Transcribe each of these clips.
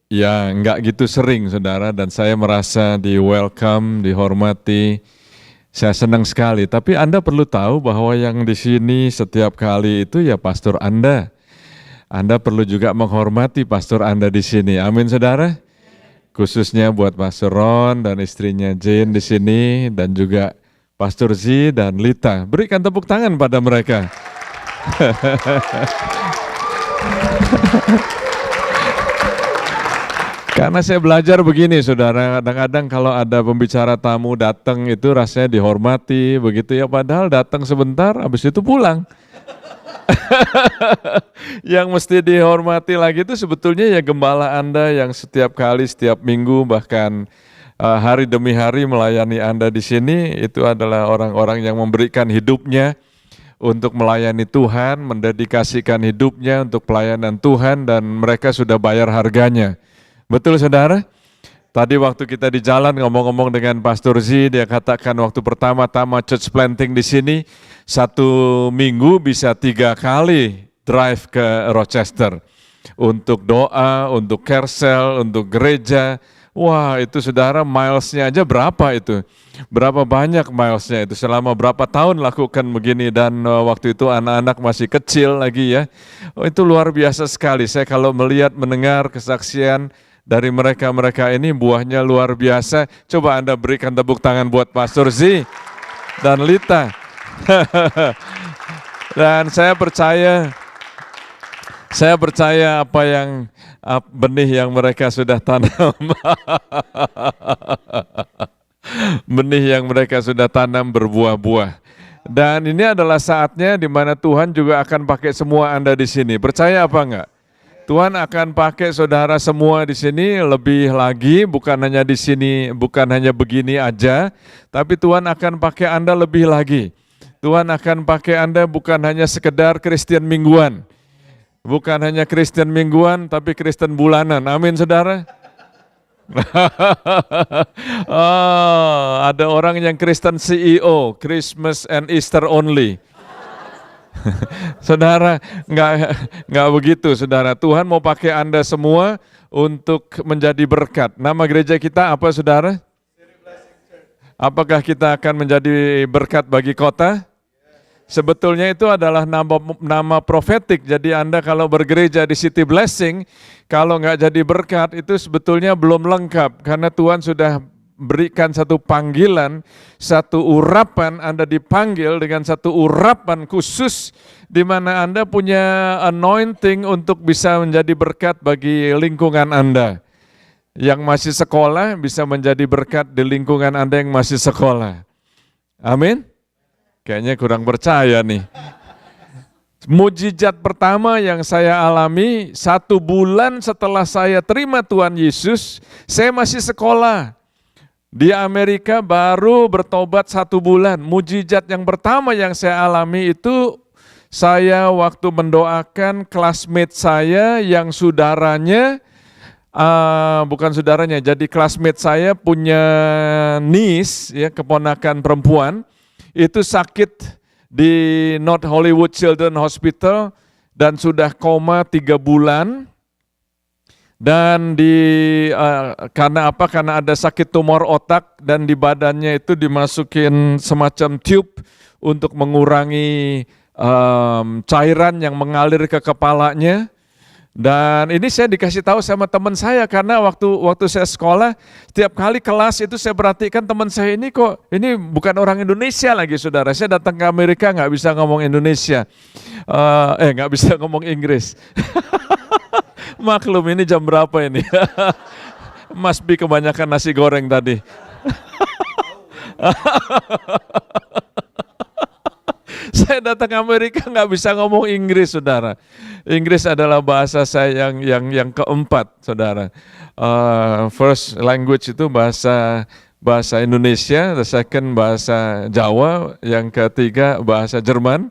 Ya, nggak gitu sering, saudara, dan saya merasa di welcome, dihormati. Saya senang sekali. Tapi Anda perlu tahu bahwa yang di sini setiap kali itu ya pastor Anda. Anda perlu juga menghormati pastor Anda di sini. Amin, saudara. Khususnya buat Pastor Ron dan istrinya Jane di sini, dan juga Pastor Z dan Lita. Berikan tepuk tangan pada mereka. Karena saya belajar begini, saudara, kadang-kadang kalau ada pembicara tamu datang itu rasanya dihormati, begitu ya, padahal datang sebentar, habis itu pulang. Yang mesti dihormati lagi itu sebetulnya ya gembala Anda yang setiap kali, setiap minggu, bahkan hari demi hari melayani Anda di sini, itu adalah orang-orang yang memberikan hidupnya untuk melayani Tuhan, mendedikasikan hidupnya untuk pelayanan Tuhan, dan mereka sudah bayar harganya. Betul, saudara? Tadi waktu kita di jalan ngomong-ngomong dengan Pastor Z, dia katakan waktu pertama-tama church planting di sini, 1 minggu bisa 3 kali drive ke Rochester. Untuk doa, untuk carousel, untuk gereja. Wah, itu saudara, milesnya aja berapa itu? Berapa banyak milesnya itu? Selama berapa tahun lakukan begini, dan waktu itu anak-anak masih kecil lagi ya. Oh, itu luar biasa sekali. Saya kalau melihat, mendengar kesaksian dari mereka-mereka ini, buahnya luar biasa. Coba Anda berikan tepuk tangan buat Pastor Z dan Lita. Dan saya percaya apa yang benih yang mereka sudah tanam. Benih yang mereka sudah tanam berbuah-buah. Dan ini adalah saatnya di mana Tuhan juga akan pakai semua Anda di sini. Percaya apa enggak? Tuhan akan pakai saudara semua di sini lebih lagi, bukan hanya di sini, bukan hanya begini aja, tapi Tuhan akan pakai Anda lebih lagi. Tuhan akan pakai Anda bukan hanya sekedar Kristen mingguan, bukan hanya Kristen mingguan, tapi Kristen bulanan. Amin, saudara. Oh, ada orang yang Kristen CEO, Christmas and Easter only. Saudara, nggak begitu, saudara. Tuhan mau pakai Anda semua untuk menjadi berkat. Nama gereja kita apa, saudara? Apakah kita akan menjadi berkat bagi kota? Sebetulnya itu adalah nama profetik. Jadi Anda kalau bergereja di City Blessing, kalau nggak jadi berkat, itu sebetulnya belum lengkap. Karena Tuhan sudah berikan satu panggilan, satu urapan. Anda dipanggil dengan satu urapan khusus di mana Anda punya anointing untuk bisa menjadi berkat bagi lingkungan Anda. Yang masih sekolah bisa menjadi berkat di lingkungan Anda yang masih sekolah. Amin? Kayaknya kurang percaya nih. Mujizat pertama yang saya alami 1 bulan setelah saya terima Tuhan Yesus, saya masih sekolah. Di Amerika baru bertobat 1 bulan. Mujizat yang pertama yang saya alami itu saya waktu mendoakan classmate saya yang saudaranya, bukan saudaranya, jadi classmate saya punya niece, ya, keponakan perempuan, itu sakit di North Hollywood Children's Hospital dan sudah koma 3 bulan. Dan karena apa? Karena ada sakit tumor otak dan di badannya itu dimasukin semacam tube untuk mengurangi cairan yang mengalir ke kepalanya. Dan ini saya dikasih tahu sama teman saya karena waktu saya sekolah, setiap kali kelas itu saya perhatikan teman saya ini kok, ini bukan orang Indonesia lagi, saudara. Saya datang ke Amerika nggak bisa ngomong Indonesia, nggak bisa ngomong Inggris. Maklum ini jam berapa ini? Mas Bi kebanyakan nasi goreng tadi. Saya datang ke Amerika nggak bisa ngomong Inggris, saudara. Inggris adalah bahasa saya yang keempat, saudara. First language itu bahasa Indonesia, the second bahasa Jawa, yang ketiga bahasa Jerman.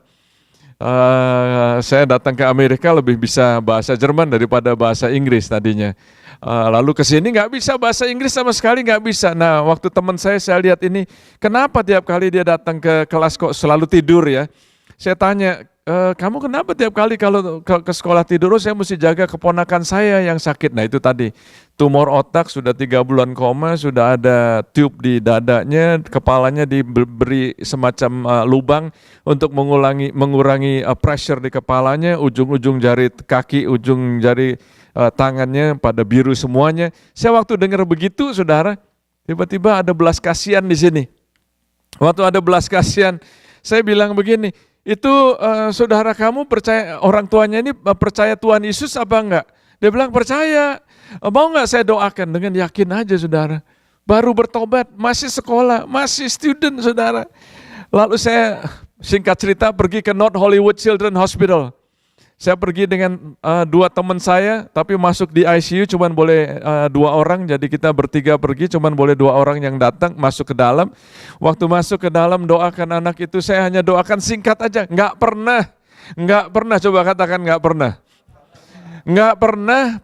Saya datang ke Amerika lebih bisa bahasa Jerman daripada bahasa Inggris tadinya. Lalu ke sini nggak bisa bahasa Inggris sama sekali, nggak bisa. Nah, waktu teman saya lihat ini, kenapa tiap kali dia datang ke kelas kok selalu tidur ya? Saya tanya, kamu kenapa tiap kali kalau ke sekolah tidur, saya mesti jaga keponakan saya yang sakit. Nah itu tadi, tumor otak, sudah 3 bulan koma, sudah ada tube di dadanya, kepalanya diberi semacam lubang untuk mengurangi pressure di kepalanya, ujung-ujung jari kaki, ujung jari tangannya pada biru semuanya. Saya waktu dengar begitu, saudara, tiba-tiba ada belas kasihan di sini. Waktu ada belas kasihan, saya bilang begini, itu saudara kamu percaya, orang tuanya ini percaya Tuhan Yesus apa enggak? Dia bilang percaya. Mau enggak saya doakan? Dengan yakin aja saudara. Baru bertobat, masih sekolah, masih student saudara. Lalu saya singkat cerita pergi ke North Hollywood Children's Hospital. Saya pergi dengan 2 teman saya, tapi masuk di ICU cuman boleh 2 orang, jadi kita bertiga pergi, cuman boleh 2 orang yang datang masuk ke dalam. Waktu masuk ke dalam doakan anak itu, saya hanya doakan singkat aja, nggak pernah, coba katakan nggak pernah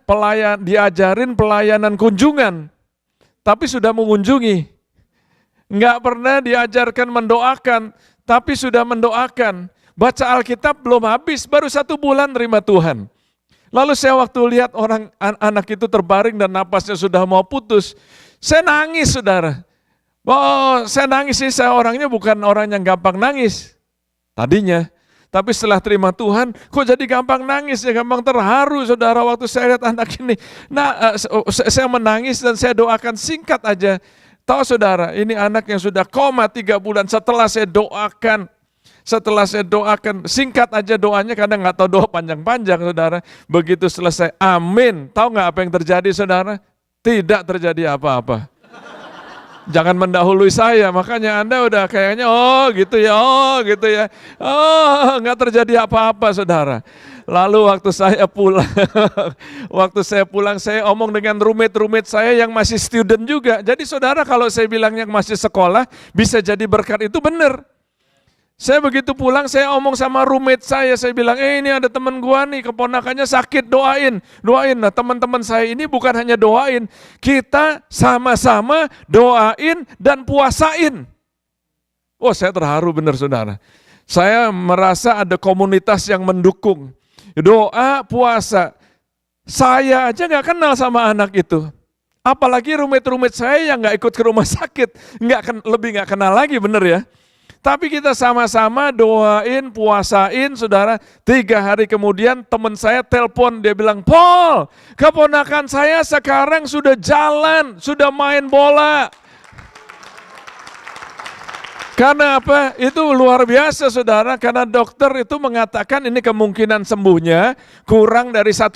diajarin pelayanan kunjungan, tapi sudah mengunjungi. Nggak pernah diajarkan mendoakan, tapi sudah mendoakan. Baca Alkitab belum habis, baru 1 bulan terima Tuhan. Lalu saya waktu lihat anak itu terbaring dan napasnya sudah mau putus, saya nangis saudara. Oh, saya nangis sih, saya orangnya bukan orang yang gampang nangis tadinya. Tapi setelah terima Tuhan, kok jadi gampang nangis ya, gampang terharu saudara waktu saya lihat anak ini. Nah, saya menangis dan saya doakan singkat aja. Tahu saudara, ini anak yang sudah koma 3 bulan setelah saya doakan. Singkat aja doanya, karena nggak tahu doa panjang-panjang saudara. Begitu selesai, amin. Tahu nggak apa yang terjadi saudara? Tidak terjadi apa-apa. Jangan mendahului saya, makanya Anda udah kayaknya oh gitu ya, nggak terjadi apa-apa saudara. Lalu waktu saya pulang, saya omong dengan roommate saya yang masih student juga. Jadi saudara, kalau saya bilang yang masih sekolah bisa jadi berkat, itu benar. Saya begitu pulang, saya omong sama roommate saya bilang, ini ada teman gua nih, keponakannya sakit, doain. Nah teman-teman saya ini bukan hanya doain, kita sama-sama doain dan puasain. Oh, saya terharu benar saudara. Saya merasa ada komunitas yang mendukung. Doa, puasa. Saya aja gak kenal sama anak itu. Apalagi roommate saya yang gak ikut ke rumah sakit. Lebih gak kenal lagi, benar ya. Tapi kita sama-sama doain, puasain, saudara. 3 hari kemudian teman saya telepon, dia bilang, Paul, keponakan saya sekarang sudah jalan, sudah main bola. Karena apa? Itu luar biasa saudara, karena dokter itu mengatakan ini kemungkinan sembuhnya kurang dari 1%.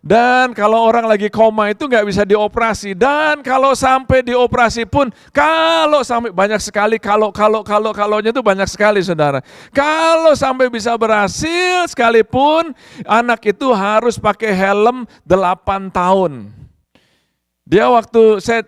Dan kalau orang lagi koma itu nggak bisa dioperasi. Dan kalau sampai dioperasi pun, kalau sampai banyak sekali, kalau-nya itu banyak sekali saudara. Kalau sampai bisa berhasil sekalipun, anak itu harus pakai helm 8 tahun. Dia waktu saya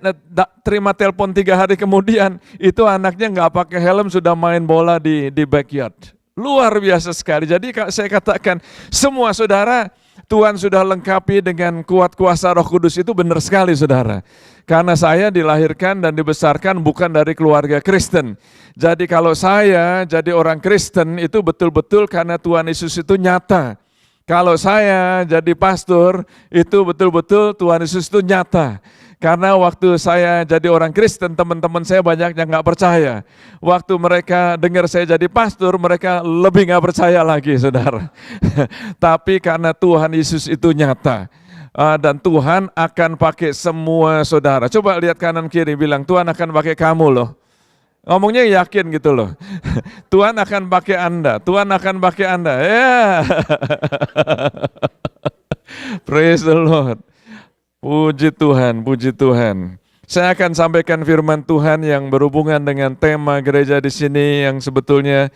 terima telepon 3 hari kemudian, itu anaknya nggak pakai helm sudah main bola di backyard. Luar biasa sekali. Jadi saya katakan semua saudara, Tuhan sudah lengkapi dengan kuat kuasa Roh Kudus, itu benar sekali saudara. Karena saya dilahirkan dan dibesarkan bukan dari keluarga Kristen. Jadi kalau saya jadi orang Kristen itu betul-betul karena Tuhan Yesus itu nyata. Kalau saya jadi pastor, itu betul-betul Tuhan Yesus itu nyata. Karena waktu saya jadi orang Kristen, teman-teman saya banyak yang gak percaya. Waktu mereka dengar saya jadi pastor, mereka lebih gak percaya lagi, saudara. Tapi karena Tuhan Yesus itu nyata. Dan Tuhan akan pakai semua saudara. Coba lihat kanan kiri, bilang Tuhan akan pakai kamu loh. Ngomongnya yakin gitu loh. Tuhan akan pakai Anda, Tuhan akan pakai Anda. Ya. Praise the Lord. Puji Tuhan, puji Tuhan. Saya akan sampaikan firman Tuhan yang berhubungan dengan tema gereja di sini yang sebetulnya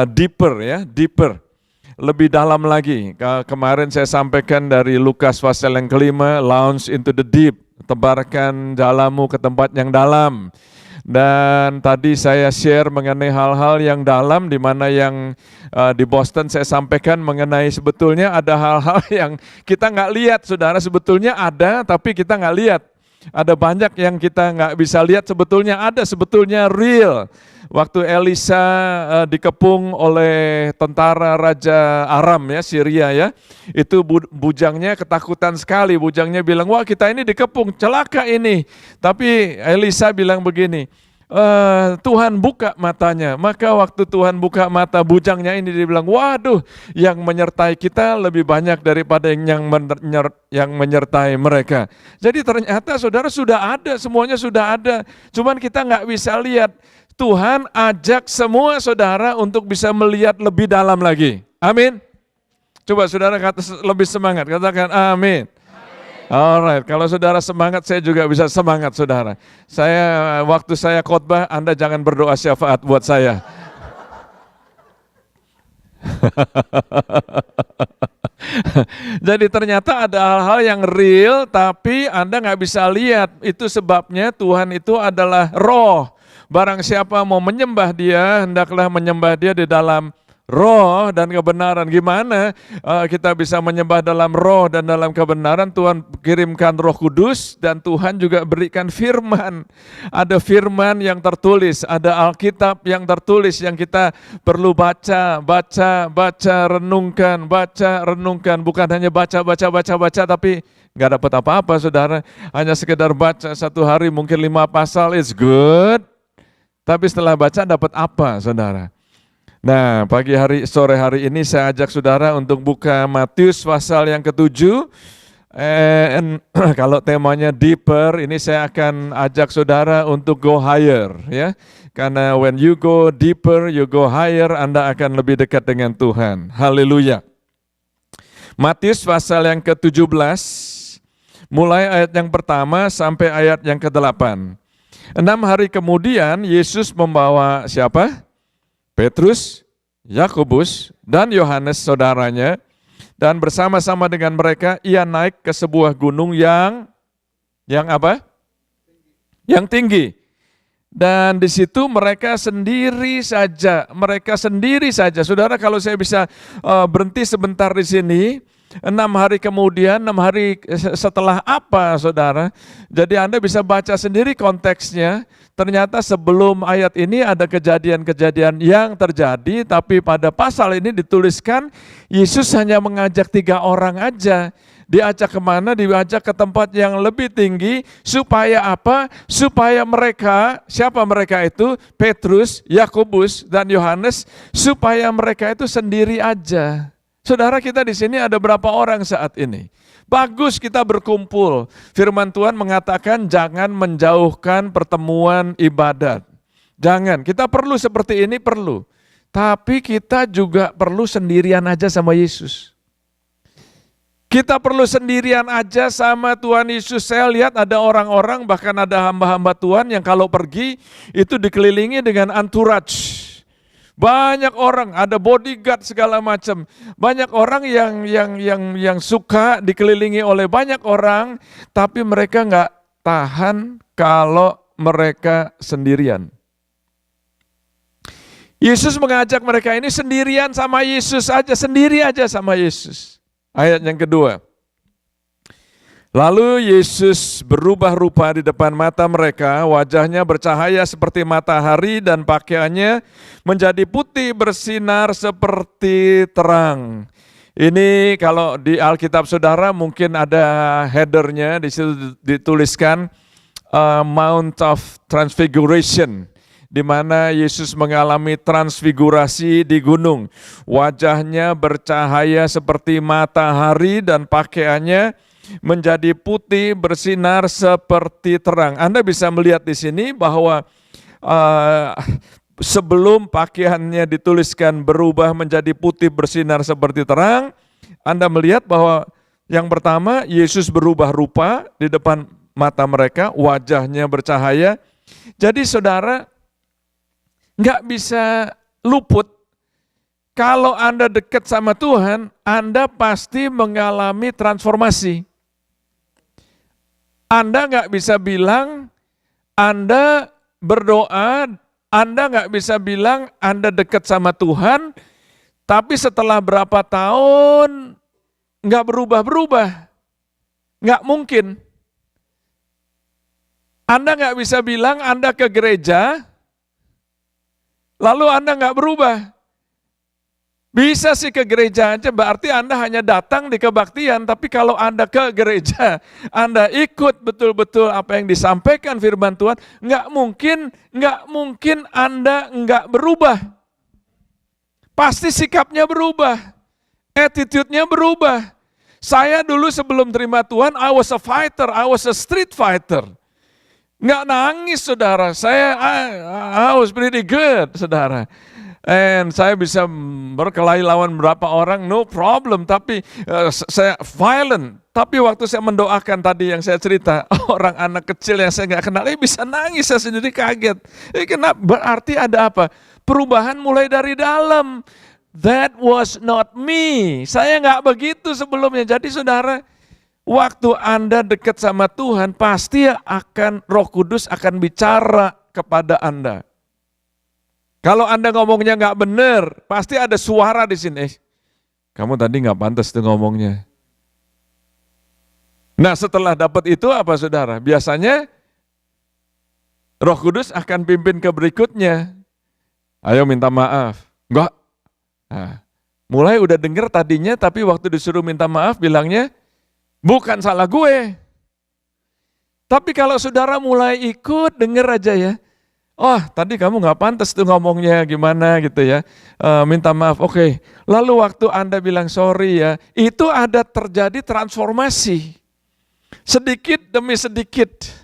deeper ya, deeper. Lebih dalam lagi. Kemarin saya sampaikan dari Lukas pasal yang kelima, launch into the deep. Tebarkan jalanmu ke tempat yang dalam. Dan tadi saya share mengenai hal-hal yang dalam, di mana yang di Boston saya sampaikan mengenai sebetulnya ada hal-hal yang kita nggak lihat, saudara, sebetulnya ada tapi kita nggak lihat. Ada banyak yang kita nggak bisa lihat, sebetulnya ada, sebetulnya real. Waktu Elisa dikepung oleh tentara Raja Aram ya, Syria ya, itu bujangnya ketakutan sekali, bujangnya bilang, wah kita ini dikepung, celaka ini. Tapi Elisa bilang begini, Tuhan buka matanya. Maka waktu Tuhan buka mata bujangnya ini, dia bilang, waduh, yang menyertai kita lebih banyak daripada yang menyertai mereka. Jadi ternyata saudara sudah ada, semuanya sudah ada. Cuman kita nggak bisa lihat. Tuhan ajak semua saudara untuk bisa melihat lebih dalam lagi. Amin. Coba saudara kata lebih semangat, katakan amin. Alright, kalau saudara semangat, saya juga bisa semangat saudara. Waktu saya khotbah, Anda jangan berdoa syafaat buat saya. Jadi ternyata ada hal-hal yang real, tapi Anda nggak bisa lihat. Itu sebabnya Tuhan itu adalah roh. Barang siapa mau menyembah dia, hendaklah menyembah dia di dalam roh dan kebenaran. Gimana kita bisa menyembah dalam roh dan dalam kebenaran? Tuhan kirimkan Roh Kudus dan Tuhan juga berikan firman. Ada firman yang tertulis, ada Alkitab yang tertulis yang kita perlu baca, renungkan. Bukan hanya baca, tapi nggak dapat apa-apa saudara. Hanya sekedar baca satu hari mungkin 5 pasal, it's good. Tapi setelah baca dapat apa saudara? Nah, sore hari ini saya ajak saudara untuk buka Matius pasal yang ke-7. Kalau temanya deeper, ini saya akan ajak saudara untuk go higher ya. Karena when you go deeper, you go higher, Anda akan lebih dekat dengan Tuhan. Haleluya. Matius pasal yang ke-17, mulai ayat yang pertama sampai ayat yang ke-8. 6 hari kemudian Yesus membawa siapa? Petrus, Yakobus, dan Yohanes saudaranya, dan bersama-sama dengan mereka ia naik ke sebuah gunung yang apa? Yang tinggi. Dan di situ mereka sendiri saja. Saudara, kalau saya bisa berhenti sebentar di sini. 6 hari kemudian, 6 hari setelah apa saudara? Jadi Anda bisa baca sendiri konteksnya. Ternyata sebelum ayat ini ada kejadian-kejadian yang terjadi, tapi pada pasal ini dituliskan Yesus hanya mengajak 3 orang aja. Diajak kemana? Diajak ke tempat yang lebih tinggi, supaya apa? Supaya mereka, siapa mereka itu? Petrus, Yakobus, dan Yohanes, supaya mereka itu sendiri aja. Saudara, kita di sini ada berapa orang saat ini? Bagus kita berkumpul. Firman Tuhan mengatakan jangan menjauhkan pertemuan ibadat. Jangan, kita perlu seperti ini, perlu. Tapi kita juga perlu sendirian aja sama Yesus. Kita perlu sendirian aja sama Tuhan Yesus. Saya lihat ada orang-orang, bahkan ada hamba-hamba Tuhan yang kalau pergi itu dikelilingi dengan entourage. Banyak orang, ada bodyguard segala macam. Banyak orang yang suka dikelilingi oleh banyak orang, tapi mereka nggak tahan kalau mereka sendirian. Yesus mengajak mereka ini sendirian sama Yesus aja, sendiri aja sama Yesus. Ayat yang kedua. Lalu Yesus berubah rupa di depan mata mereka, wajahnya bercahaya seperti matahari dan pakaiannya menjadi putih bersinar seperti terang. Ini kalau di Alkitab saudara mungkin ada headernya, di situ dituliskan Mount of Transfiguration, di mana Yesus mengalami transfigurasi di gunung. Wajahnya bercahaya seperti matahari dan pakaiannya menjadi putih bersinar seperti terang. Anda bisa melihat di sini bahwa sebelum pakaiannya dituliskan berubah menjadi putih bersinar seperti terang, Anda melihat bahwa yang pertama Yesus berubah rupa di depan mata mereka, wajahnya bercahaya. Jadi saudara nggak bisa luput. Kalau Anda dekat sama Tuhan, Anda pasti mengalami transformasi. Anda nggak bisa bilang Anda berdoa, Anda nggak bisa bilang Anda dekat sama Tuhan, tapi setelah berapa tahun nggak berubah-berubah. Nggak mungkin. Anda nggak bisa bilang Anda ke gereja, lalu Anda nggak berubah. Bisa sih ke gereja aja, berarti Anda hanya datang di kebaktian, tapi kalau Anda ke gereja, Anda ikut betul-betul apa yang disampaikan firman Tuhan, nggak mungkin Anda nggak berubah. Pasti sikapnya berubah, attitude-nya berubah. Saya dulu sebelum terima Tuhan, I was a fighter, I was a street fighter. Nggak nangis, saudara. I was pretty good, saudara. And saya bisa berkelahi lawan berapa orang, no problem. Tapi saya violent. Tapi waktu saya mendoakan tadi yang saya cerita, orang anak kecil yang saya nggak kenal, bisa nangis, saya sendiri kaget. Kenapa? Berarti ada apa? Perubahan mulai dari dalam. That was not me. Saya nggak begitu sebelumnya. Jadi saudara, waktu Anda dekat sama Tuhan, pasti Roh Kudus akan bicara kepada Anda. Kalau Anda ngomongnya nggak benar, pasti ada suara di sini. Kamu tadi nggak pantas tuh ngomongnya. Nah, setelah dapat itu apa saudara? Biasanya Roh Kudus akan pimpin ke berikutnya. Ayo minta maaf. Enggak. Nah, mulai udah dengar tadinya, tapi waktu disuruh minta maaf bilangnya, bukan salah gue. Tapi kalau saudara mulai ikut, dengar aja ya. Oh, tadi kamu nggak pantas tuh ngomongnya gimana gitu ya. Minta maaf, oke. Lalu waktu Anda bilang sorry ya, itu ada terjadi transformasi. Sedikit demi sedikit.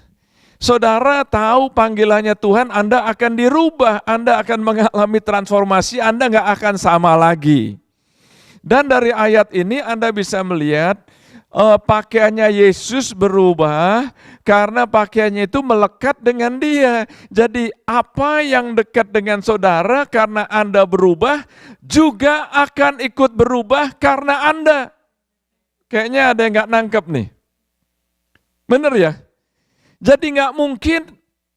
Saudara tahu panggilannya Tuhan, Anda akan dirubah, Anda akan mengalami transformasi, Anda nggak akan sama lagi. Dan dari ayat ini Anda bisa melihat pakaiannya Yesus berubah karena pakaiannya itu melekat dengan Dia. Jadi apa yang dekat dengan saudara karena Anda berubah juga akan ikut berubah karena Anda. Kayaknya ada yang nggak nangkep nih. Bener ya? Jadi nggak mungkin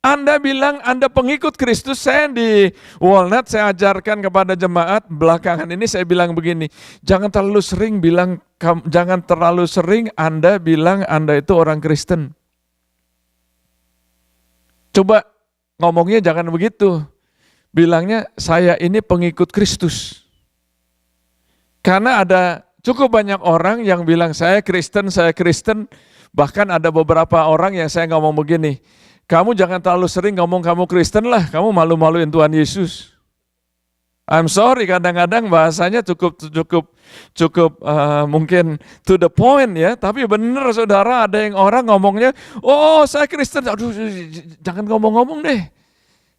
Anda bilang Anda pengikut Kristus. Saya di Walnut, saya ajarkan kepada jemaat belakangan ini, saya bilang begini, jangan terlalu sering Anda bilang Anda itu orang Kristen. Coba ngomongnya jangan begitu. Bilangnya saya ini pengikut Kristus. Karena ada cukup banyak orang yang bilang saya Kristen. Bahkan ada beberapa orang yang saya ngomong begini, kamu jangan terlalu sering ngomong kamu Kristen lah, kamu malu-maluin Tuhan Yesus. I'm sorry, kadang-kadang bahasanya cukup mungkin to the point ya, tapi benar saudara, ada yang orang ngomongnya, oh saya Kristen, aduh jangan ngomong-ngomong deh.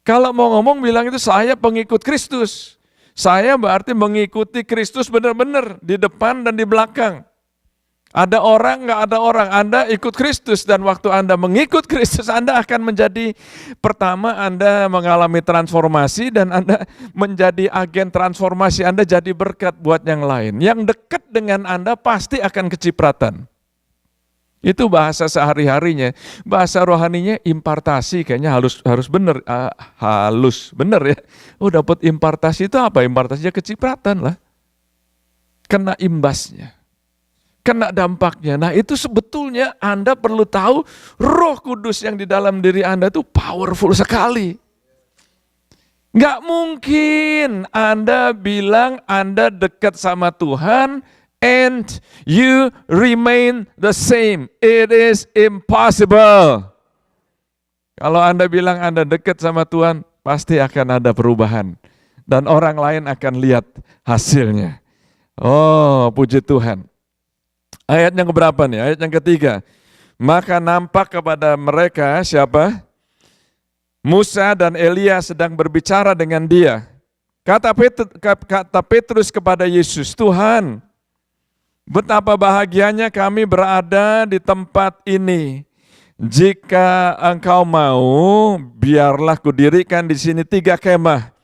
Kalau mau ngomong bilang itu saya pengikut Kristus. Saya berarti mengikuti Kristus benar-benar di depan dan di belakang. Ada orang, nggak ada orang, Anda ikut Kristus dan waktu Anda mengikut Kristus, Anda akan menjadi, pertama Anda mengalami transformasi dan Anda menjadi agen transformasi, Anda jadi berkat buat yang lain. Yang dekat dengan Anda pasti akan kecipratan. Itu bahasa sehari-harinya, bahasa rohaninya impartasi, kayaknya halus bener, halus bener ya. Oh dapat impartasi itu apa? Impartasinya kecipratan lah, kena imbasnya. Kena dampaknya. Nah itu sebetulnya Anda perlu tahu Roh Kudus yang di dalam diri Anda itu powerful sekali. Nggak mungkin Anda bilang Anda dekat sama Tuhan and you remain the same. It is impossible. Kalau Anda bilang Anda dekat sama Tuhan, pasti akan ada perubahan. Dan orang lain akan lihat hasilnya. Oh puji Tuhan. Ayat yang keberapa nih? Ayat yang ketiga. Maka nampak kepada mereka siapa? Musa dan Elia sedang berbicara dengan dia. Kata Petrus kepada Yesus, Tuhan, betapa bahagianya kami berada di tempat ini. Jika engkau mau, biarlah kudirikan di sini 3 kemah.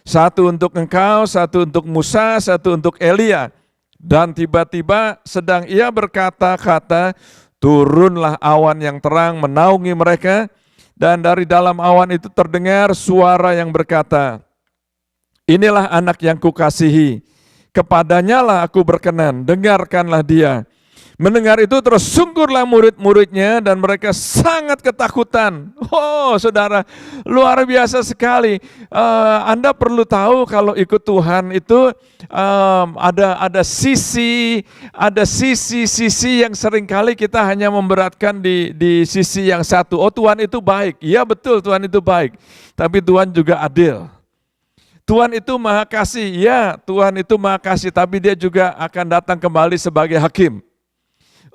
1 untuk engkau, 1 untuk Musa, 1 untuk Elia. Dan tiba-tiba sedang ia berkata-kata, turunlah awan yang terang menaungi mereka, dan dari dalam awan itu terdengar suara yang berkata, inilah anak yang kukasihi, kepadanya lah aku berkenan, dengarkanlah dia. Mendengar itu tersungkurlah murid-muridnya dan mereka sangat ketakutan. Oh saudara, luar biasa sekali. Anda perlu tahu kalau ikut Tuhan itu ada sisi yang seringkali kita hanya memberatkan di sisi yang satu. Oh Tuhan itu baik, iya betul Tuhan itu baik. Tapi Tuhan juga adil. Tuhan itu maha kasih, ya Tuhan itu maha kasih, tapi dia juga akan datang kembali sebagai hakim.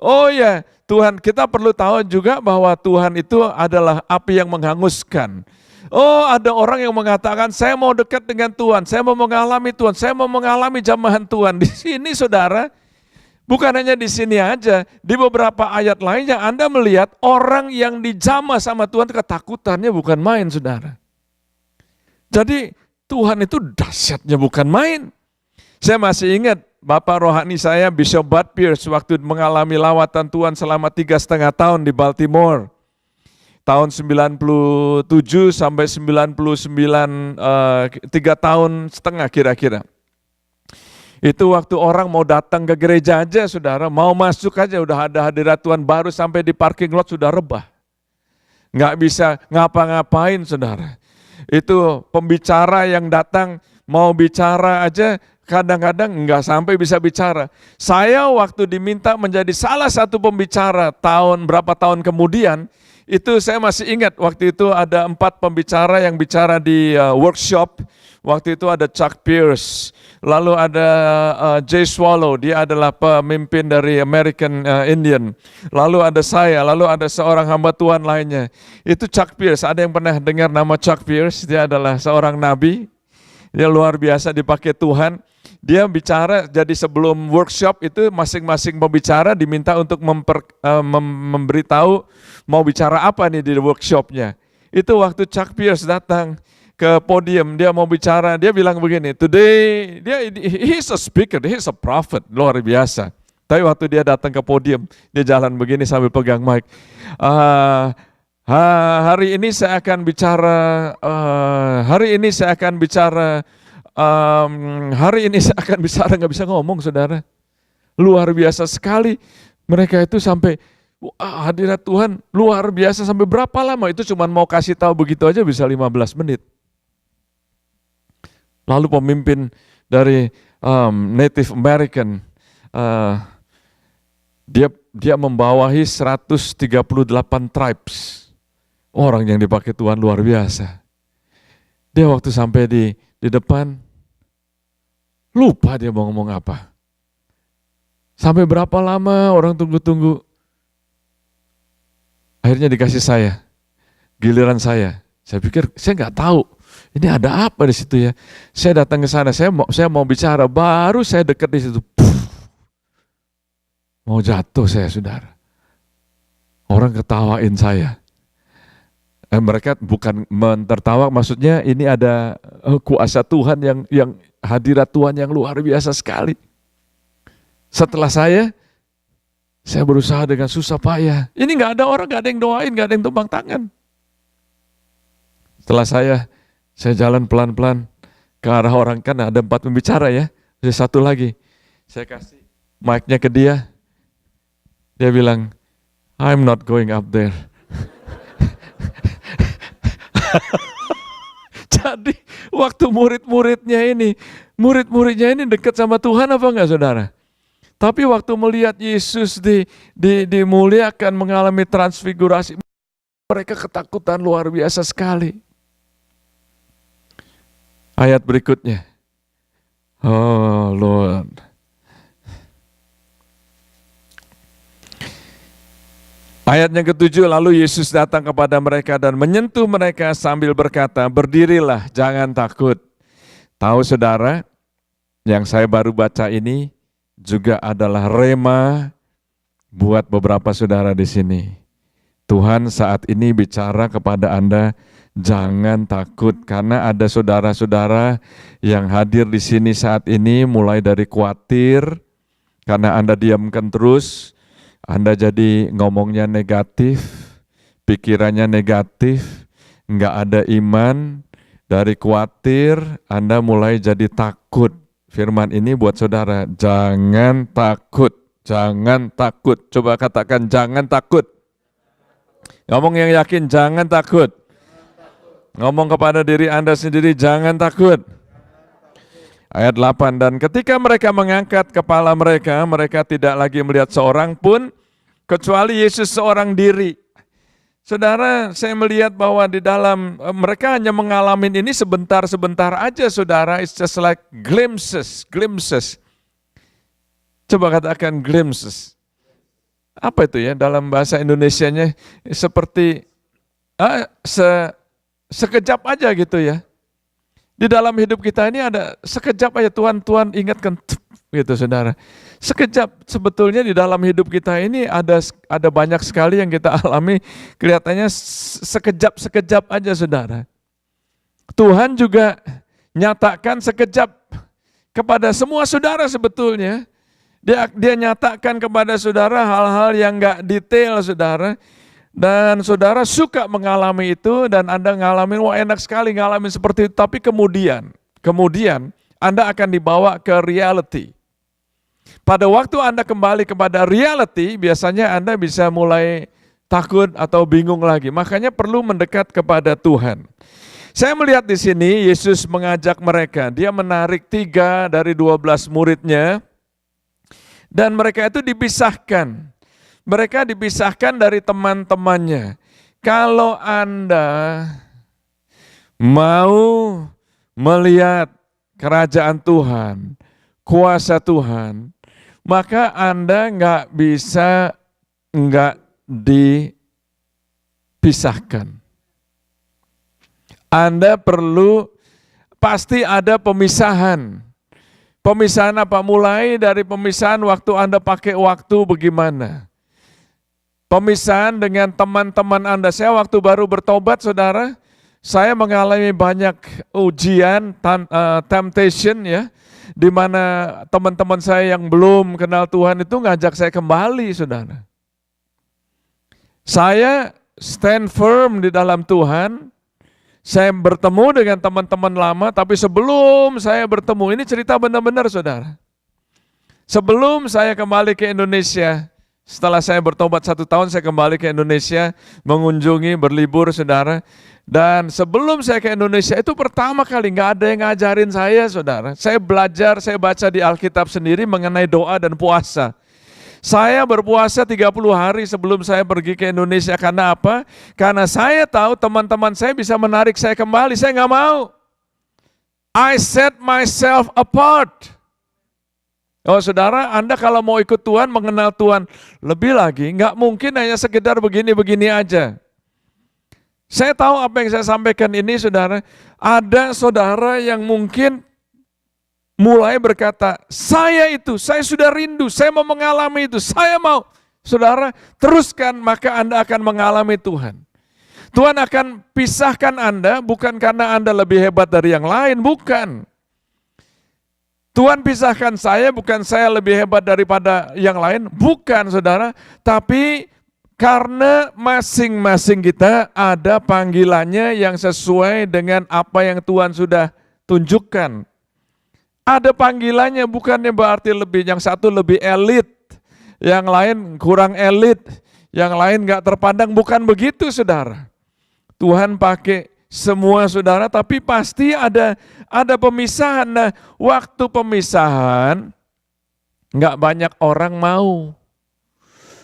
Oh ya, Tuhan, kita perlu tahu juga bahwa Tuhan itu adalah api yang menghanguskan. Oh, ada orang yang mengatakan, saya mau dekat dengan Tuhan, saya mau mengalami Tuhan, saya mau mengalami jamahan Tuhan. Di sini saudara, bukan hanya di sini aja, di beberapa ayat lainnya Anda melihat orang yang dijamah sama Tuhan ketakutannya bukan main saudara. Jadi Tuhan itu dahsyatnya bukan main. Saya masih ingat Bapak rohani saya, Bishop Bud Pierce, waktu mengalami lawatan Tuhan selama 3,5 tahun di Baltimore. Tahun 97 sampai 99, 3,5 tahun kira-kira. Itu waktu orang mau datang ke gereja aja, saudara, mau masuk aja, udah ada hadirat Tuhan, baru sampai di parking lot sudah rebah. Nggak bisa ngapa-ngapain, saudara. Itu pembicara yang datang, mau bicara aja, kadang-kadang nggak sampai bisa bicara. Saya waktu diminta menjadi salah satu pembicara berapa tahun kemudian, itu saya masih ingat waktu itu ada 4 pembicara yang bicara di workshop. Waktu itu ada Chuck Pierce, lalu ada Jay Swallow, dia adalah pemimpin dari American Indian. Lalu ada saya, lalu ada seorang hamba Tuhan lainnya. Itu Chuck Pierce, ada yang pernah dengar nama Chuck Pierce? Dia adalah seorang nabi, dia luar biasa dipakai Tuhan. Dia bicara, jadi sebelum workshop itu masing-masing pembicara diminta untuk memberitahu mau bicara apa nih di workshopnya. Itu waktu Chuck Pierce datang ke podium, dia mau bicara, dia bilang begini, today, he's a speaker, he's a prophet, luar biasa. Tapi waktu dia datang ke podium, dia jalan begini sambil pegang mic. Hari ini saya akan bicara, nggak bisa ngomong saudara. Luar biasa sekali. Mereka itu sampai, hadirat Tuhan luar biasa sampai berapa lama? Itu cuma mau kasih tahu begitu aja bisa 15 menit. Lalu pemimpin dari Native American, dia membawahi 138 tribes. Orang yang dipakai Tuhan luar biasa. Dia waktu sampai di depan, lupa dia mau ngomong apa. Sampai berapa lama orang tunggu-tunggu. Akhirnya dikasih saya, giliran saya. Saya pikir, saya nggak tahu, ini ada apa di situ ya. Saya datang ke sana, saya mau bicara, baru saya dekat di situ. Mau jatuh saya, saudara. Orang ketawain saya. Mereka bukan mentertawa, maksudnya ini ada kuasa Tuhan yang hadirat Tuhan yang luar biasa sekali. Setelah saya berusaha dengan susah payah. Ini nggak ada orang, nggak ada yang doain, nggak ada yang tumpang tangan. Setelah saya jalan pelan-pelan ke arah orang, kan ada 4 pembicara ya, ada 1 lagi. Saya kasih mic-nya ke dia, dia bilang, I'm not going up there. Jadi waktu murid-muridnya ini dekat sama Tuhan apa enggak saudara? Tapi waktu melihat Yesus dimuliakan, mengalami transfigurasi, mereka ketakutan luar biasa sekali. Ayat berikutnya. Oh Lord. Ayat yang ke-7, lalu Yesus datang kepada mereka dan menyentuh mereka sambil berkata, berdirilah, jangan takut. Tahu saudara, yang saya baru baca ini juga adalah rema buat beberapa saudara di sini. Tuhan saat ini bicara kepada Anda, jangan takut, karena ada saudara-saudara yang hadir di sini saat ini mulai dari khawatir, karena Anda diamkan terus, Anda jadi ngomongnya negatif, pikirannya negatif, nggak ada iman, dari khawatir Anda mulai jadi takut. Firman ini buat saudara, jangan takut. Jangan takut. Coba katakan jangan takut. Ngomong yang yakin, jangan takut. Ngomong kepada diri Anda sendiri, jangan takut. Ayat 8, dan ketika mereka mengangkat kepala mereka, mereka tidak lagi melihat seorang pun, kecuali Yesus seorang diri. Saudara, saya melihat bahwa di dalam, mereka hanya mengalami ini sebentar-sebentar aja, saudara. It's just like glimpses. Coba katakan glimpses. Apa itu ya dalam bahasa Indonesianya? Seperti sekejap aja gitu ya. Di dalam hidup kita ini ada sekejap aja Tuhan ingatkan gitu saudara. Sekejap sebetulnya di dalam hidup kita ini ada banyak sekali yang kita alami, kelihatannya sekejap aja saudara. Tuhan juga nyatakan sekejap kepada semua saudara sebetulnya. Dia nyatakan kepada saudara hal-hal yang enggak detail saudara. Dan saudara suka mengalami itu dan Anda ngalamin, wah enak sekali ngalamin seperti itu. Tapi kemudian Anda akan dibawa ke reality. Pada waktu Anda kembali kepada reality, biasanya Anda bisa mulai takut atau bingung lagi. Makanya perlu mendekat kepada Tuhan. Saya melihat di sini Yesus mengajak mereka, dia menarik 3 dari 12 muridnya dan mereka itu dipisahkan. Mereka dipisahkan dari teman-temannya. Kalau Anda mau melihat kerajaan Tuhan, kuasa Tuhan, maka Anda nggak bisa nggak dipisahkan. Anda pasti ada pemisahan. Pemisahan apa? Mulai dari pemisahan waktu Anda pakai waktu bagaimana? Pemisahan dengan teman-teman Anda. Saya waktu baru bertobat, saudara, saya mengalami banyak ujian, temptation ya, di mana teman-teman saya yang belum kenal Tuhan itu ngajak saya kembali, saudara. Saya stand firm di dalam Tuhan. Saya bertemu dengan teman-teman lama, tapi sebelum saya bertemu, ini cerita benar-benar, saudara. Sebelum saya kembali ke Indonesia, setelah saya bertobat 1 tahun, saya kembali ke Indonesia, mengunjungi, berlibur, saudara. Dan sebelum saya ke Indonesia, itu pertama kali nggak ada yang ngajarin saya, saudara. Saya belajar, saya baca di Alkitab sendiri mengenai doa dan puasa. Saya berpuasa 30 hari sebelum saya pergi ke Indonesia. Karena apa? Karena saya tahu teman-teman saya bisa menarik saya kembali. Saya nggak mau. I set myself apart. Oh saudara, Anda kalau mau ikut Tuhan, mengenal Tuhan lebih lagi, nggak mungkin hanya sekedar begini-begini aja. Saya tahu apa yang saya sampaikan ini, saudara. Ada saudara yang mungkin mulai berkata, saya sudah rindu, saya mau mengalami itu, saya mau. Saudara, teruskan, maka Anda akan mengalami Tuhan. Tuhan akan pisahkan Anda, bukan karena Anda lebih hebat dari yang lain, bukan. Tuhan pisahkan saya, bukan saya lebih hebat daripada yang lain, bukan saudara, tapi karena masing-masing kita ada panggilannya yang sesuai dengan apa yang Tuhan sudah tunjukkan. Ada panggilannya, bukannya berarti yang satu lebih elit, yang lain kurang elit, yang lain gak terpandang, bukan begitu saudara. Tuhan pakai semua saudara, tapi pasti ada pemisahan. Nah, waktu pemisahan nggak banyak orang mau,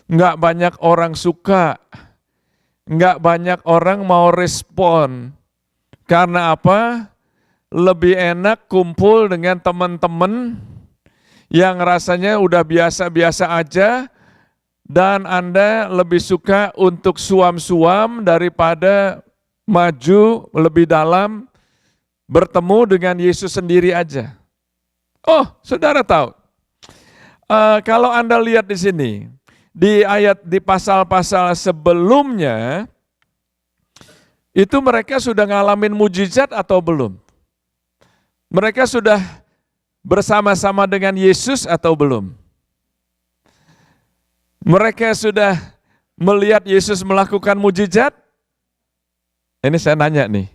nggak banyak orang suka, nggak banyak orang mau respon. Karena apa? Lebih enak kumpul dengan teman-teman yang rasanya udah biasa-biasa aja, dan Anda lebih suka untuk suam-suam daripada maju lebih dalam, bertemu dengan Yesus sendiri aja. Oh, saudara tahu, kalau Anda lihat di sini, di pasal-pasal sebelumnya, itu mereka sudah ngalamin mujizat atau belum? Mereka sudah bersama-sama dengan Yesus atau belum? Mereka sudah melihat Yesus melakukan mujizat? Ini saya nanya nih.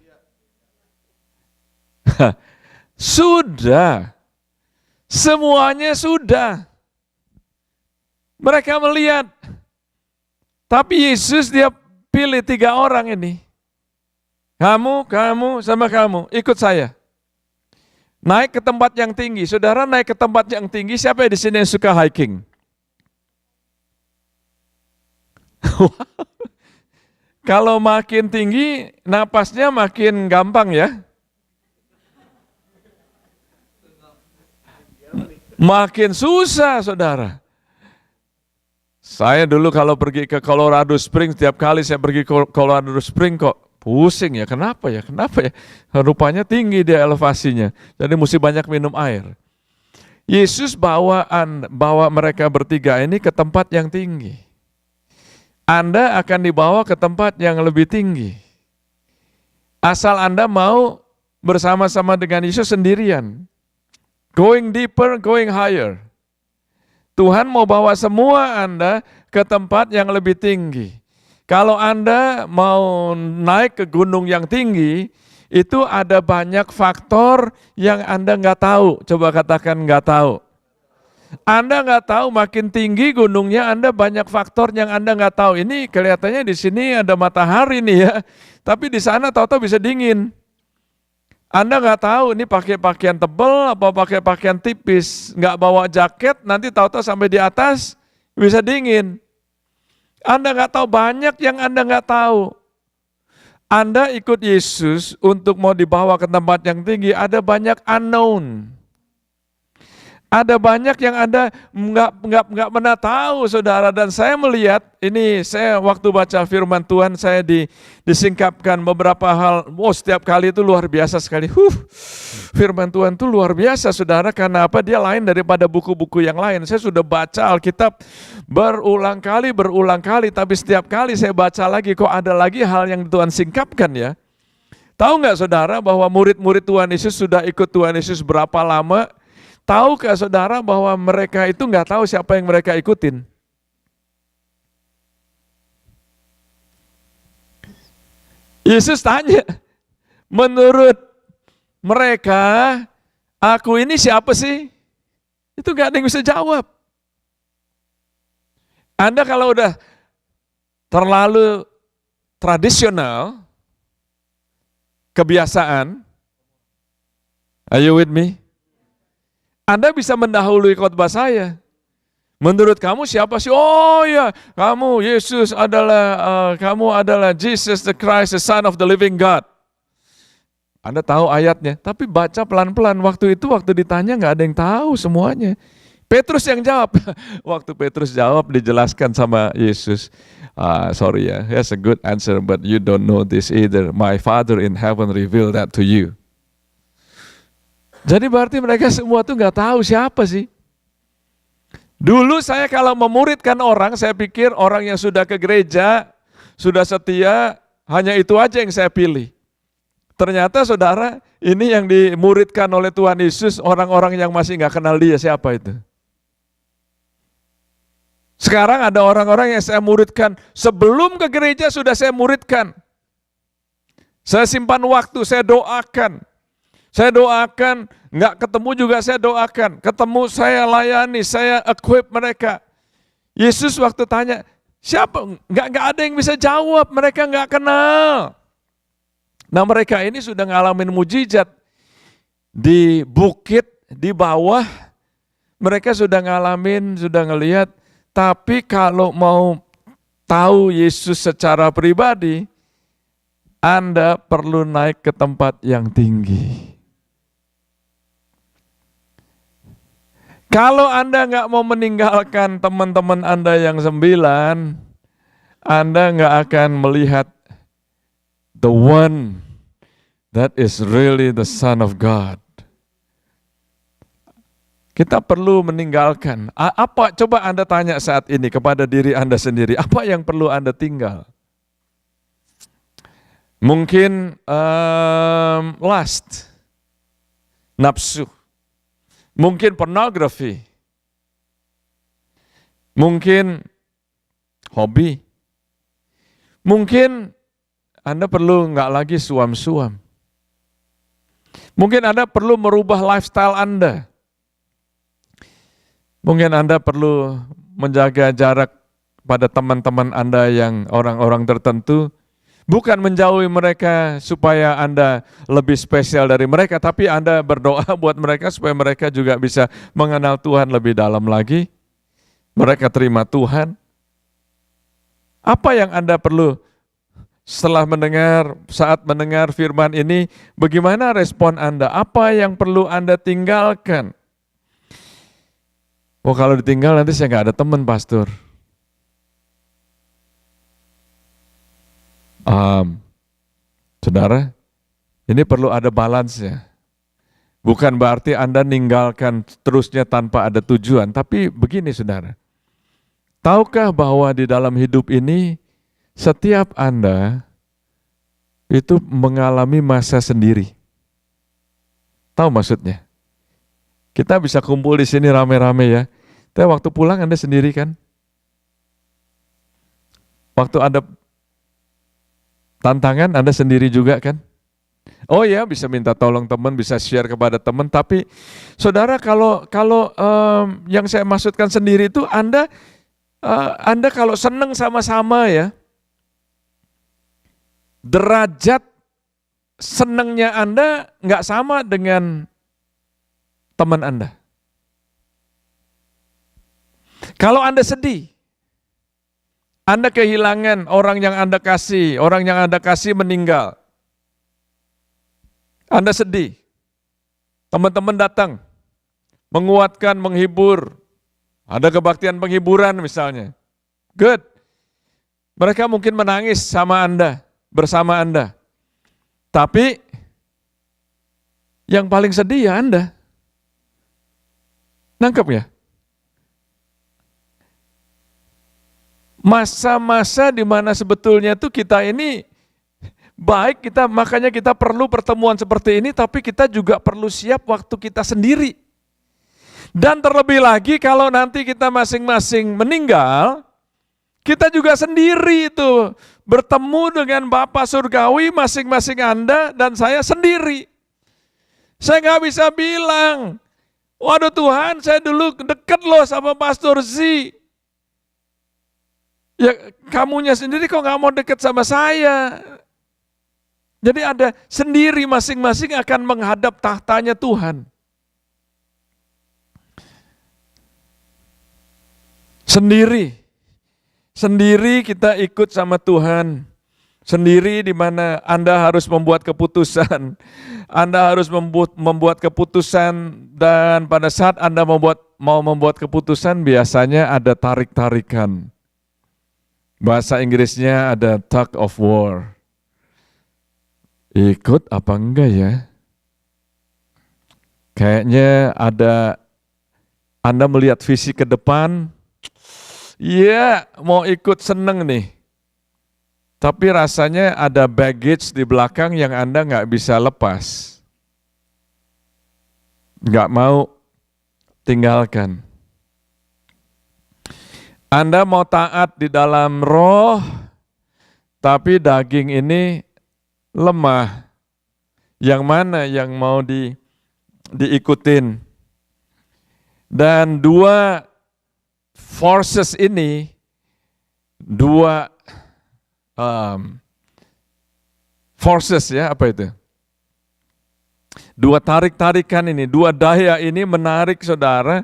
Sudah. Semuanya sudah. Mereka melihat. Tapi Yesus dia pilih 3 orang ini. Kamu, sama kamu, ikut saya. Naik ke tempat yang tinggi. Saudara naik ke tempat yang tinggi, siapa di sini yang suka hiking? Kalau makin tinggi, napasnya makin gampang ya. Makin susah, saudara. Saya dulu kalau pergi ke Colorado Springs, setiap kali saya pergi ke Colorado Springs kok pusing ya. Kenapa ya? Rupanya tinggi dia elevasinya. Jadi mesti banyak minum air. Yesus bawa mereka bertiga ini ke tempat yang tinggi. Anda akan dibawa ke tempat yang lebih tinggi. Asal Anda mau bersama-sama dengan Yesus sendirian. Going deeper, going higher. Tuhan mau bawa semua Anda ke tempat yang lebih tinggi. Kalau Anda mau naik ke gunung yang tinggi, itu ada banyak faktor yang Anda nggak tahu. Coba katakan nggak tahu. Anda nggak tahu makin tinggi gunungnya, Anda banyak faktor yang Anda nggak tahu. Ini kelihatannya di sini ada matahari nih ya, tapi di sana tahu-tahu bisa dingin. Anda nggak tahu ini pakai pakaian tebal apa pakai pakaian tipis, nggak bawa jaket, nanti tahu-tahu sampai di atas bisa dingin. Anda nggak tahu, banyak yang Anda nggak tahu. Anda ikut Yesus untuk mau dibawa ke tempat yang tinggi, ada banyak unknown. Ada banyak yang Anda nggak pernah tahu, saudara. Dan saya melihat, ini saya waktu baca firman Tuhan, saya disingkapkan beberapa hal. Setiap kali itu luar biasa sekali. Firman Tuhan itu luar biasa, saudara. Karena apa? Dia lain daripada buku-buku yang lain. Saya sudah baca Alkitab berulang kali. Tapi setiap kali saya baca lagi, kok ada lagi hal yang Tuhan singkapkan ya. Tahu nggak saudara bahwa murid-murid Tuhan Yesus sudah ikut Tuhan Yesus berapa lama? Tahukah saudara bahwa mereka itu nggak tahu siapa yang mereka ikutin? Yesus tanya, menurut mereka, aku ini siapa sih? Itu nggak ada yang bisa jawab. Anda kalau udah terlalu tradisional, kebiasaan, are you with me? Anda bisa mendahului khotbah saya. Menurut kamu siapa sih? Oh ya, kamu Yesus adalah, kamu adalah Jesus the Christ, the Son of the Living God. Anda tahu ayatnya, tapi baca pelan-pelan. Waktu ditanya nggak ada yang tahu semuanya. Petrus yang jawab. Waktu Petrus jawab dijelaskan sama Yesus. Sorry ya, that's a good answer, but you don't know this either. My Father in heaven revealed that to you. Jadi berarti mereka semua tuh nggak tahu siapa sih. Dulu saya kalau memuridkan orang, saya pikir orang yang sudah ke gereja, sudah setia, hanya itu aja yang saya pilih. Ternyata saudara, ini yang dimuridkan oleh Tuhan Yesus, orang-orang yang masih nggak kenal dia, siapa itu? Sekarang ada orang-orang yang saya muridkan, sebelum ke gereja sudah saya muridkan. Saya simpan waktu, saya doakan. Saya doakan, nggak ketemu juga saya doakan. Ketemu saya layani, saya equip mereka. Yesus waktu tanya, siapa? Nggak ada yang bisa jawab, mereka nggak kenal. Nah mereka ini sudah ngalamin mujizat. Di bukit, di bawah, mereka sudah ngalamin, sudah ngelihat. Tapi kalau mau tahu Yesus secara pribadi, Anda perlu naik ke tempat yang tinggi. Kalau Anda nggak mau meninggalkan teman-teman Anda yang 9, Anda nggak akan melihat the one that is really the Son of God. Kita perlu meninggalkan. Apa? Coba Anda tanya saat ini kepada diri Anda sendiri. Apa yang perlu Anda tinggal? Mungkin lust, nafsu. Mungkin pornografi, mungkin hobi, mungkin Anda perlu nggak lagi suam-suam, mungkin Anda perlu merubah lifestyle Anda, mungkin Anda perlu menjaga jarak pada teman-teman Anda yang orang-orang tertentu, bukan menjauhi mereka supaya Anda lebih spesial dari mereka, tapi Anda berdoa buat mereka supaya mereka juga bisa mengenal Tuhan lebih dalam lagi. Mereka terima Tuhan. Apa yang Anda perlu setelah saat mendengar firman ini, bagaimana respon Anda? Apa yang perlu Anda tinggalkan? Oh, kalau ditinggal nanti saya nggak ada teman, pastor. Saudara, ini perlu ada balance ya. Bukan berarti Anda ninggalkan terusnya tanpa ada tujuan, tapi begini saudara. Tahukah bahwa di dalam hidup ini setiap Anda itu mengalami masa sendiri? Tahu maksudnya? Kita bisa kumpul di sini rame-rame ya. Tapi waktu pulang Anda sendiri kan? Waktu ada tantangan Anda sendiri juga kan? Oh ya, bisa minta tolong teman, bisa share kepada teman. Tapi saudara, kalau yang saya maksudkan sendiri itu Anda kalau senang sama-sama ya, derajat senangnya Anda nggak sama dengan teman Anda. Kalau Anda sedih, Anda kehilangan orang yang Anda kasih meninggal. Anda sedih, teman-teman datang, menguatkan, menghibur, ada kebaktian penghiburan misalnya. Good. Mereka mungkin menangis sama Anda, bersama Anda. Tapi yang paling sedih ya Anda. Nangkep ya? Masa-masa di mana sebetulnya tuh kita ini baik, makanya kita perlu pertemuan seperti ini, tapi kita juga perlu siap waktu kita sendiri. Dan terlebih lagi kalau nanti kita masing-masing meninggal, kita juga sendiri itu bertemu dengan Bapa Surgawi, masing-masing Anda dan saya sendiri. Saya nggak bisa bilang, waduh Tuhan, saya dulu dekat loh sama Pastor Z. Ya kamunya sendiri kok nggak mau dekat sama saya. Jadi ada sendiri, masing-masing akan menghadap tahtanya Tuhan. Sendiri kita ikut sama Tuhan. Sendiri di mana Anda harus membuat keputusan. Anda harus membuat keputusan, dan pada saat Anda mau membuat keputusan biasanya ada tarik-tarikan. Bahasa Inggrisnya ada tug of war. Ikut apa enggak ya? Kayaknya Anda melihat visi ke depan, iya, mau ikut seneng nih. Tapi rasanya ada baggage di belakang yang Anda nggak bisa lepas. Nggak mau tinggalkan. Anda mau taat di dalam roh, tapi daging ini lemah. Yang mana yang mau diikutin? Dan dua forces ini, forces ya, apa itu? Dua tarik-tarikan ini, dua daya ini menarik saudara,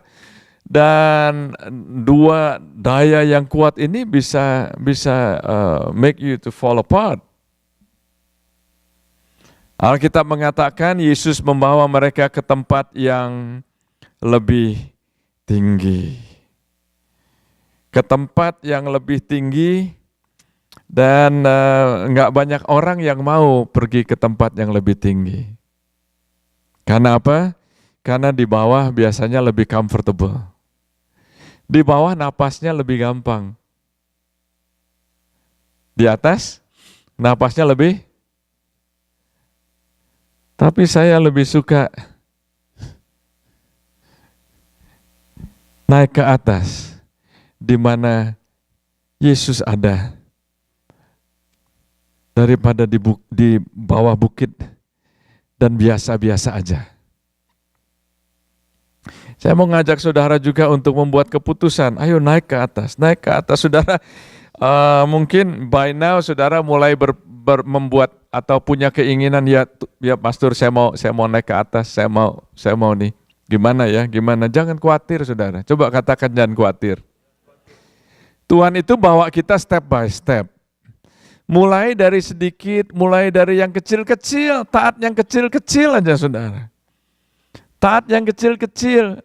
dan dua daya yang kuat ini bisa make you to fall apart. Alkitab mengatakan Yesus membawa mereka ke tempat yang lebih tinggi. Ke tempat yang lebih tinggi, dan nggak banyak orang yang mau pergi ke tempat yang lebih tinggi. Karena apa? Karena di bawah biasanya lebih comfortable. Di bawah napasnya lebih gampang. Di atas napasnya lebih. Tapi saya lebih suka naik ke atas, di mana Yesus ada, daripada di bawah bukit dan biasa-biasa aja. Saya mau ngajak saudara juga untuk membuat keputusan. Ayo naik ke atas, saudara. Mungkin by now saudara mulai membuat atau punya keinginan, ya pastor, saya mau naik ke atas, saya mau nih. Gimana ya? Gimana? Jangan khawatir saudara. Coba katakan jangan khawatir. Tuhan itu bawa kita step by step. Mulai dari sedikit, mulai dari yang kecil-kecil, taat yang kecil-kecil aja saudara. Taat yang kecil-kecil.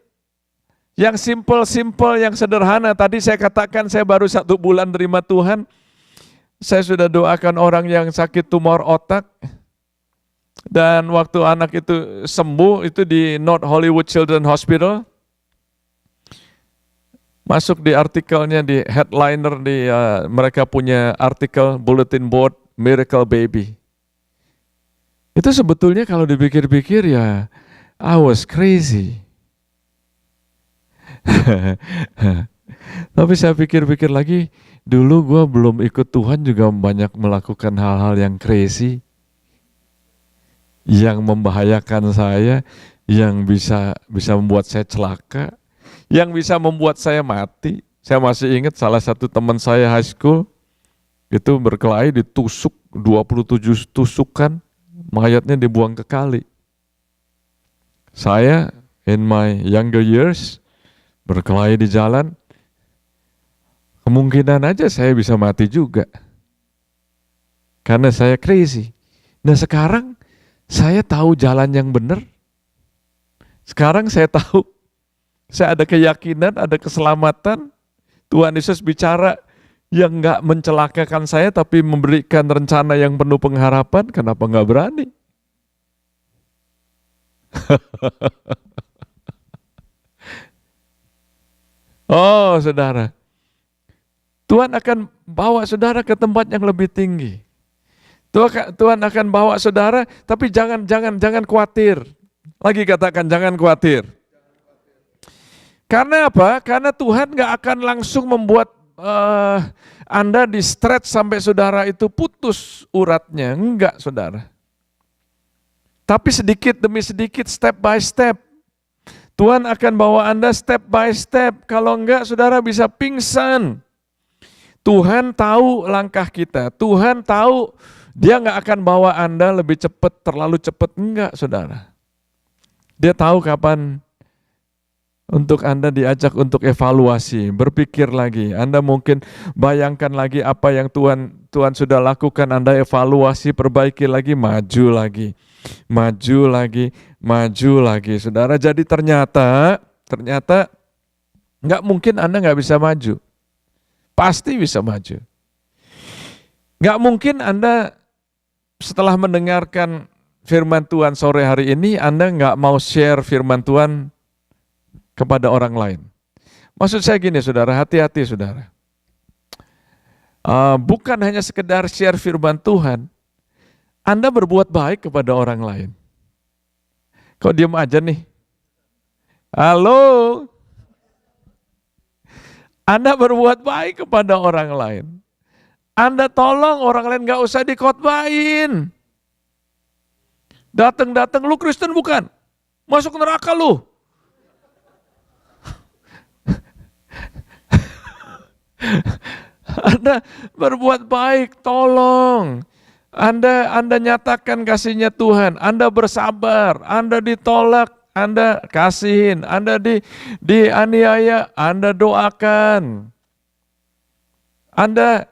Yang simple, yang sederhana. Tadi saya katakan saya baru 1 bulan terima Tuhan. Saya sudah doakan orang yang sakit tumor otak. Dan waktu anak itu sembuh, itu di North Hollywood Children's Hospital. Masuk di artikelnya, di headliner, mereka punya artikel, bulletin board, Miracle Baby. Itu sebetulnya kalau dipikir-pikir ya, I was crazy. Tapi saya pikir-pikir lagi, dulu gue belum ikut Tuhan juga banyak melakukan hal-hal yang crazy, yang membahayakan saya, yang bisa membuat saya celaka, yang bisa membuat saya mati. Saya masih ingat salah satu teman saya high school, itu berkelahi ditusuk 27 tusukan, mayatnya dibuang ke kali. Saya in my younger years, berkelahi di jalan, kemungkinan aja saya bisa mati juga. Karena saya crazy. Nah sekarang saya tahu jalan yang benar. Sekarang saya tahu, saya ada keyakinan, ada keselamatan. Tuhan Yesus bicara yang gak mencelakakan saya, tapi memberikan rencana yang penuh pengharapan. Kenapa gak berani? Oh saudara, Tuhan akan bawa saudara ke tempat yang lebih tinggi. Tuhan akan bawa saudara, tapi jangan khawatir. Lagi katakan jangan khawatir. Karena apa? Karena Tuhan gak akan langsung membuat Anda di stretch sampai saudara itu putus uratnya. Enggak saudara. Tapi sedikit demi sedikit, step by step. Tuhan akan bawa Anda step by step. Kalau enggak, saudara bisa pingsan. Tuhan tahu langkah kita. Tuhan tahu Dia enggak akan bawa Anda lebih cepat, terlalu cepat. Enggak, saudara. Dia tahu kapan untuk Anda diajak untuk evaluasi, berpikir lagi. Anda mungkin bayangkan lagi apa yang Tuhan sudah lakukan. Anda evaluasi, perbaiki lagi, maju lagi. Maju lagi, saudara. Jadi ternyata nggak mungkin Anda nggak bisa maju. Pasti bisa maju. Nggak mungkin Anda setelah mendengarkan firman Tuhan sore hari ini, Anda nggak mau share firman Tuhan kepada orang lain. Maksud saya gini saudara, hati-hati saudara. Bukan hanya sekedar share firman Tuhan, Anda berbuat baik kepada orang lain. Kok diam aja nih? Halo? Anda berbuat baik kepada orang lain. Anda tolong orang lain, gak usah dikhotbahin. Datang, lu Kristen bukan? Masuk neraka lu. Anda berbuat baik, tolong. Anda nyatakan kasihnya Tuhan, Anda bersabar, Anda ditolak, Anda kasihin, Anda dianiaya, Anda doakan. Anda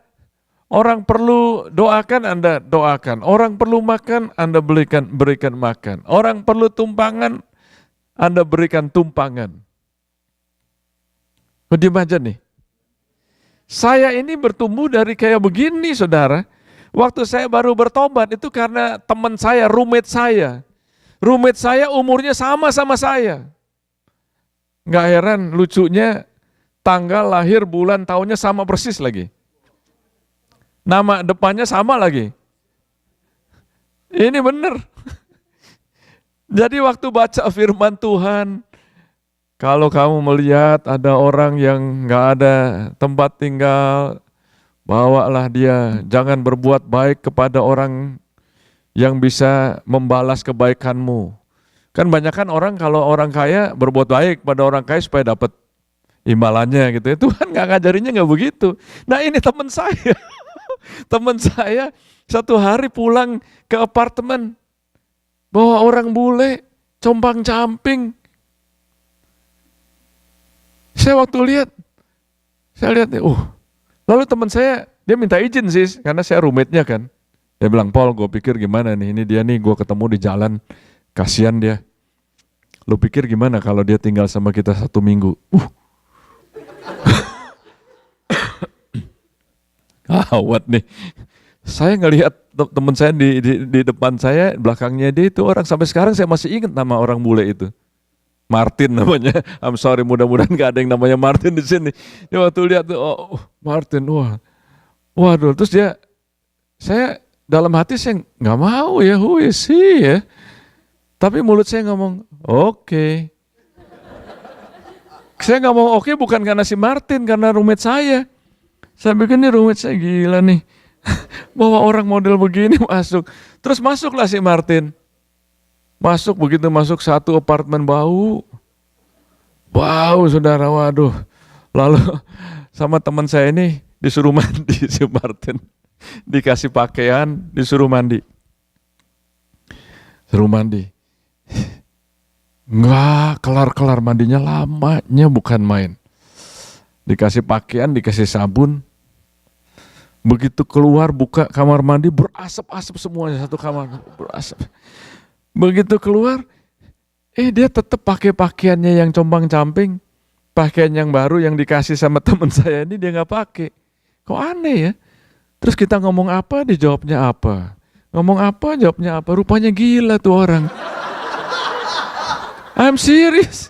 orang perlu doakan, Anda doakan. Orang perlu makan, Anda berikan makan. Orang perlu tumpangan, Anda berikan tumpangan. Diam aja nih. Saya ini bertumbuh dari kayak begini, saudara. Waktu saya baru bertobat itu karena teman saya, roommate saya. Roommate saya umurnya sama saya. Nggak heran, lucunya tanggal lahir, bulan, tahunnya sama persis lagi. Nama depannya sama lagi. Ini benar. Jadi waktu baca firman Tuhan, kalau kamu melihat ada orang yang nggak ada tempat tinggal, bawalah dia. Jangan berbuat baik kepada orang yang bisa membalas kebaikanmu. Kan banyak kan orang kalau orang kaya berbuat baik pada orang kaya supaya dapat imbalannya gitu ya. Tuhan nggak ngajarinnya nggak begitu. Nah ini teman saya, teman saya satu hari pulang ke apartemen, bawa orang bule, compang-camping. Saya waktu lihat, lalu teman saya, dia minta izin sih, karena saya roommate-nya kan. Dia bilang, Paul, gue pikir gimana nih, ini dia nih gue ketemu di jalan, kasihan dia. Lu pikir gimana kalau dia tinggal sama kita 1 minggu? Gawat nih. Saya ngelihat teman saya di depan saya, belakangnya dia itu orang, sampai sekarang saya masih ingat nama orang bule itu. Martin namanya. I'm sorry, mudah-mudahan gak ada yang namanya Martin di sini. Dia waktu lihat tuh, oh Martin, waduh, terus saya dalam hati saya nggak mau ya, who is he ya. Tapi mulut saya ngomong, oke. Saya nggak mau oke bukan karena si Martin, karena roommate saya. Saya pikir nih roommate saya gila nih. Bawa orang model begini masuk. Terus masuklah si Martin. Begitu masuk satu apartemen bau saudara, waduh. Lalu sama teman saya ini disuruh mandi si Martin. Dikasih pakaian, disuruh mandi. Suruh mandi. Enggak, kelar-kelar mandinya lamanya bukan main. Dikasih pakaian, dikasih sabun. Begitu keluar buka kamar mandi berasap-asap semuanya, satu kamar berasap. Begitu keluar, dia tetap pakai pakaiannya yang compang-camping, pakaian yang baru yang dikasih sama teman saya ini dia nggak pakai. Kok aneh ya? Terus kita ngomong apa, dijawabnya apa? Ngomong apa, jawabnya apa? Rupanya gila tuh orang. I'm serious.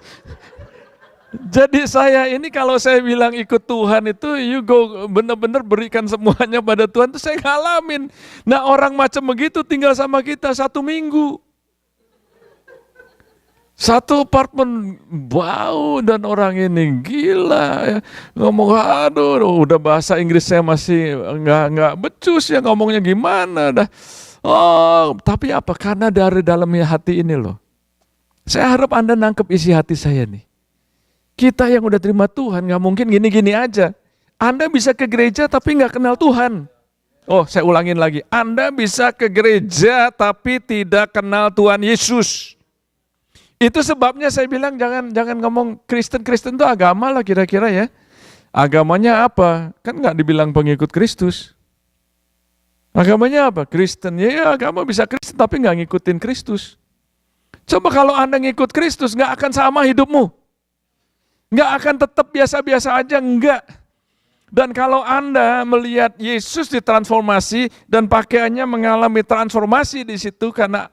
Jadi saya ini kalau saya bilang ikut Tuhan itu, you go benar-benar berikan semuanya pada Tuhan, itu saya ngalamin. Nah orang macam begitu tinggal sama kita 1 minggu. Satu apartemen bau dan orang ini gila ya. Ngomong aduh udah bahasa Inggris saya masih nggak becus ya, ngomongnya gimana dah. Oh, tapi apa? Karena dari dalamnya hati ini loh. Saya harap Anda nangkep isi hati saya nih. Kita yang udah terima Tuhan nggak mungkin gini-gini aja. Anda bisa ke gereja tapi nggak kenal Tuhan. Oh, saya ulangin lagi. Anda bisa ke gereja tapi tidak kenal Tuhan Yesus. Itu sebabnya saya bilang jangan ngomong Kristen itu agama lah kira-kira ya. Agamanya apa? Kan nggak dibilang pengikut Kristus. Agamanya apa? Kristen. Ya agama bisa Kristen tapi nggak ngikutin Kristus. Coba kalau Anda ngikut Kristus nggak akan sama hidupmu. Nggak akan tetap biasa-biasa aja, enggak. Dan kalau Anda melihat Yesus ditransformasi dan pakaiannya mengalami transformasi di situ karena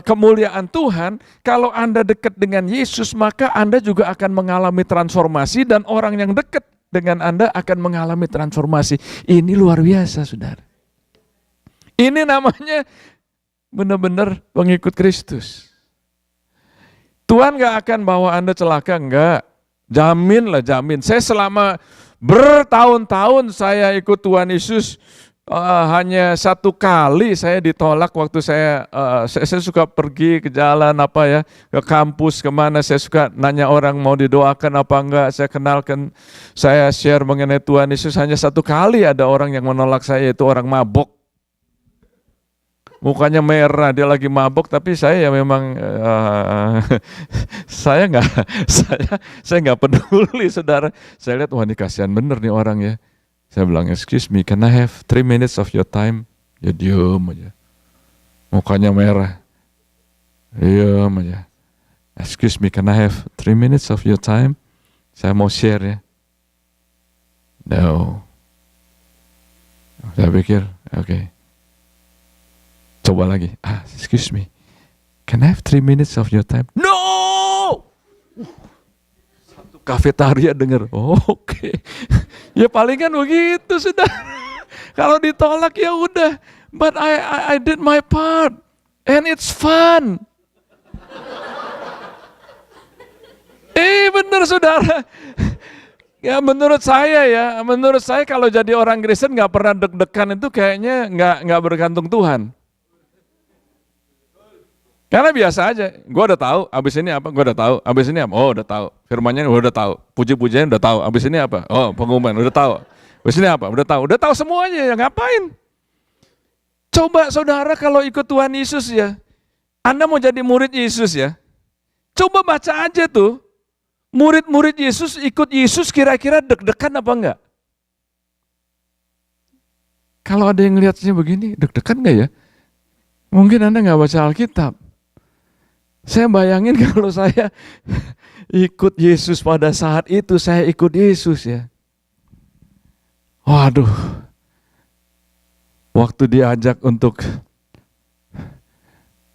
kemuliaan Tuhan, kalau Anda dekat dengan Yesus maka Anda juga akan mengalami transformasi dan orang yang dekat dengan Anda akan mengalami transformasi. Ini luar biasa, saudara. Ini namanya benar-benar pengikut Kristus. Tuhan gak akan bawa Anda celaka, enggak. Jamin. Saya selama bertahun-tahun saya ikut Tuhan Yesus, hanya 1 kali saya ditolak waktu saya suka pergi ke jalan ke kampus kemana, saya suka nanya orang mau didoakan apa enggak, saya kenalkan, saya share mengenai Tuhan Yesus, hanya 1 kali ada orang yang menolak saya, itu orang mabok. Mukanya merah, dia lagi mabok, tapi saya ya memang saya nggak peduli, saudara. Saya lihat, wah ini kasihan bener nih orang ya. Saya bilang, excuse me, can I have 3 minutes of your time? Ya diem aja. Mukanya merah. Diem aja. Excuse me, can I have 3 minutes of your time? Saya mau share ya. No. Saya pikir, oke. Coba lagi, excuse me, can I have 3 minutes of your time? No! Satu kafetaria dengar, oke. Ya palingan begitu sudah. Kalau ditolak ya udah, but I did my part, and it's fun. Benar saudara. Ya menurut saya kalau jadi orang Kristen nggak pernah deg-degan itu kayaknya nggak bergantung Tuhan. Karena biasa aja, gue udah tahu, abis ini apa, gue udah tahu, abis ini apa, oh udah tahu, firmannya udah tahu, puji-pujiannya udah tahu, abis ini apa, oh pengumuman udah tahu, abis ini apa, udah tahu semuanya, ya ngapain? Coba saudara kalau ikut Tuhan Yesus ya, Anda mau jadi murid Yesus ya, coba baca aja tuh, murid-murid Yesus ikut Yesus kira-kira deg-degan apa enggak? Kalau ada yang lihatnya begini, deg-degan enggak ya? Mungkin Anda nggak baca Alkitab. Saya bayangin kalau saya ikut Yesus pada saat itu, saya ikut Yesus ya. Waduh, waktu diajak untuk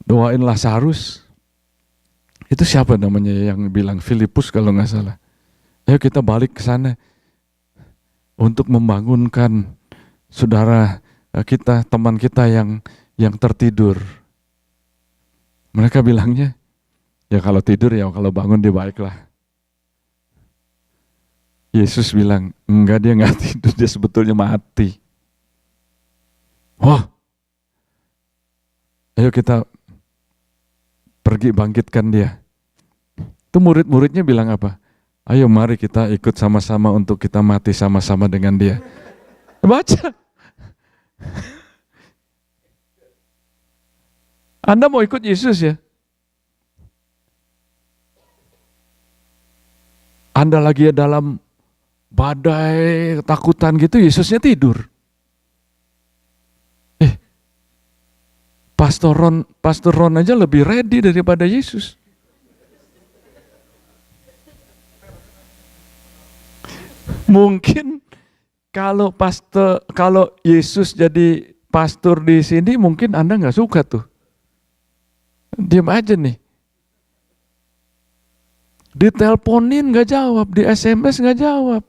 doain Lazarus, itu siapa namanya yang bilang? Filipus kalau nggak salah. Ayo kita balik ke sana untuk membangunkan saudara kita, teman kita yang tertidur. Mereka bilangnya, ya kalau tidur ya kalau bangun dia baiklah. Yesus bilang, enggak, dia nggak tidur, dia sebetulnya mati. Wah, ayo kita pergi bangkitkan dia. Itu murid-muridnya bilang apa? Ayo mari kita ikut sama-sama untuk kita mati sama-sama dengan dia. Baca. Anda mau ikut Yesus ya? Anda lagi dalam badai ketakutan gitu, Yesusnya tidur. Pastor Ron aja lebih ready daripada Yesus. Mungkin kalau Yesus jadi pastor di sini, mungkin Anda nggak suka tuh. Diam aja nih. Diteleponin nggak jawab, di SMS nggak jawab.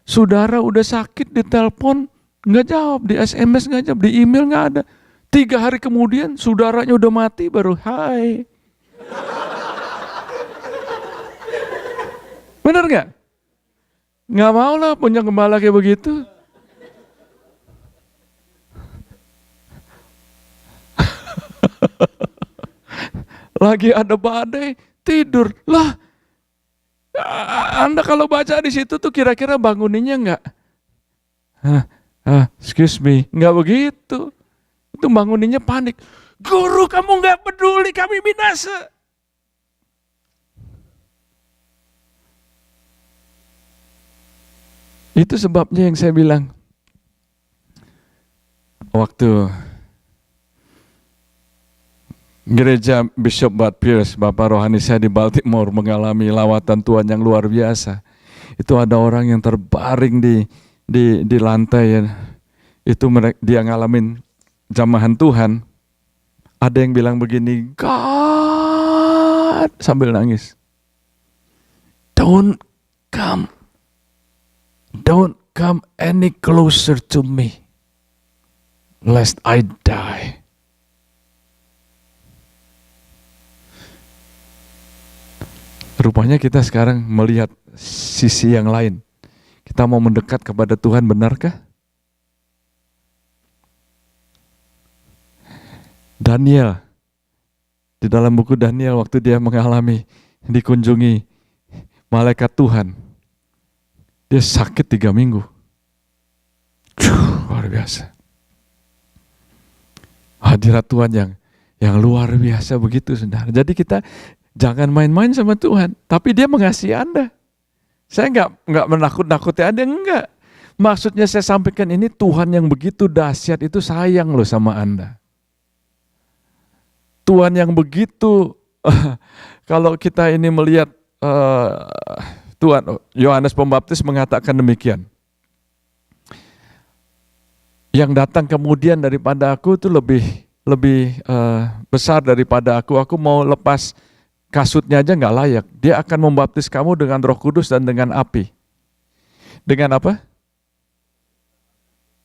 Saudara udah sakit ditelepon nggak jawab, di SMS nggak jawab, di email nggak ada. 3 hari kemudian saudaranya udah mati baru hai. Bener nggak? Nggak mau lah punya gembala kayak begitu. Lagi ada badai, tidur. Lah, Anda kalau baca di situ tuh kira-kira banguninnya nggak? Excuse me, nggak begitu. Itu banguninnya panik. Guru, kamu nggak peduli, kami binasa. Itu sebabnya yang saya bilang. Waktu gereja Bishop Bud Pierce, Bapak rohani saya di Baltimore, mengalami lawatan Tuhan yang luar biasa. Itu ada orang yang terbaring di lantai ya. Itu dia ngalamin jamahan Tuhan. Ada yang bilang begini, God, sambil nangis. Don't come any closer to me, lest I die. Rupanya kita sekarang melihat sisi yang lain. Kita mau mendekat kepada Tuhan, benarkah? Daniel, di dalam buku Daniel waktu dia mengalami dikunjungi malaikat Tuhan, dia sakit 3 minggu. Luar biasa. Hadirat Tuhan yang luar biasa begitu, saudara. Jadi kita jangan main-main sama Tuhan, tapi dia mengasihi Anda. Saya nggak menakut-nakuti Anda, enggak. Maksudnya saya sampaikan ini, Tuhan yang begitu dahsyat itu sayang loh sama Anda. Tuhan yang begitu, kalau kita ini melihat Tuhan, Yohanes Pembaptis mengatakan demikian. Yang datang kemudian daripada aku itu lebih besar daripada aku. Aku mau lepas kasutnya aja nggak layak. Dia akan membaptis kamu dengan Roh Kudus dan dengan api. Dengan apa?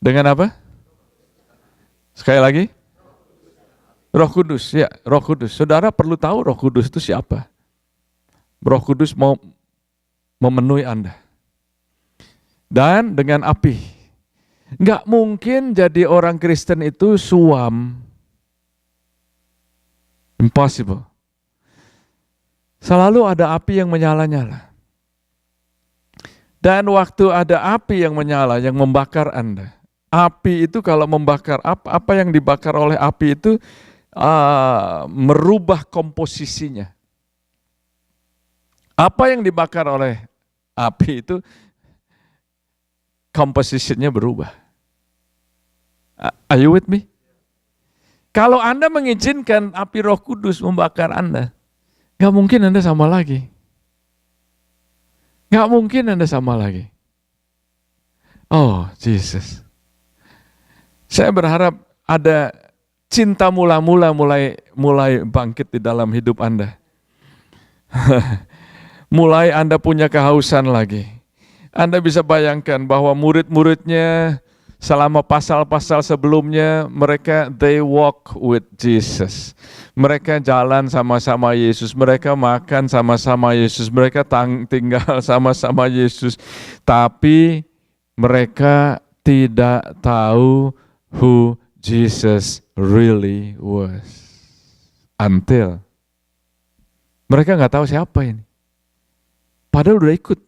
Dengan apa? Sekali lagi? Roh Kudus, ya, Roh Kudus. Saudara perlu tahu Roh Kudus itu siapa? Roh Kudus mau memenuhi Anda. Dan dengan api. Nggak mungkin jadi orang Kristen itu suam. Impossible. Selalu ada api yang menyala-nyala. Dan waktu ada api yang menyala, yang membakar Anda. Api itu kalau membakar, apa yang dibakar oleh api itu merubah komposisinya. Apa yang dibakar oleh api itu, komposisinya berubah. Are you with me? Kalau Anda mengizinkan api Roh Kudus membakar Anda, gak mungkin Anda sama lagi. Gak mungkin Anda sama lagi. Oh, Jesus. Saya berharap ada cinta mula-mula mulai bangkit di dalam hidup Anda. Mulai Anda punya kehausan lagi. Anda bisa bayangkan bahwa murid-muridnya selama pasal-pasal sebelumnya mereka they walk with Jesus. Mereka jalan sama-sama Yesus, mereka makan sama-sama Yesus, mereka tinggal sama-sama Yesus. Tapi mereka tidak tahu who Jesus really was. Until mereka nggak tahu siapa ini. Padahal udah ikut.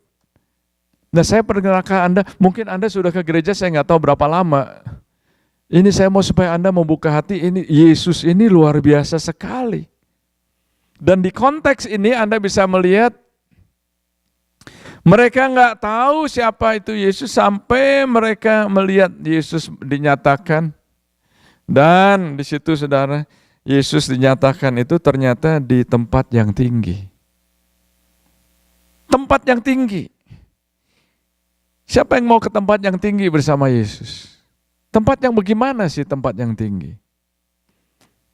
Nah, saya perkenalkan Anda, mungkin Anda sudah ke gereja, saya nggak tahu berapa lama. Ini saya mau supaya Anda membuka hati, ini Yesus ini luar biasa sekali. Dan di konteks ini Anda bisa melihat, mereka nggak tahu siapa itu Yesus sampai mereka melihat Yesus dinyatakan. Dan di situ saudara, Yesus dinyatakan itu ternyata di tempat yang tinggi. Tempat yang tinggi. Siapa yang mau ke tempat yang tinggi bersama Yesus? Tempat yang bagaimana sih tempat yang tinggi?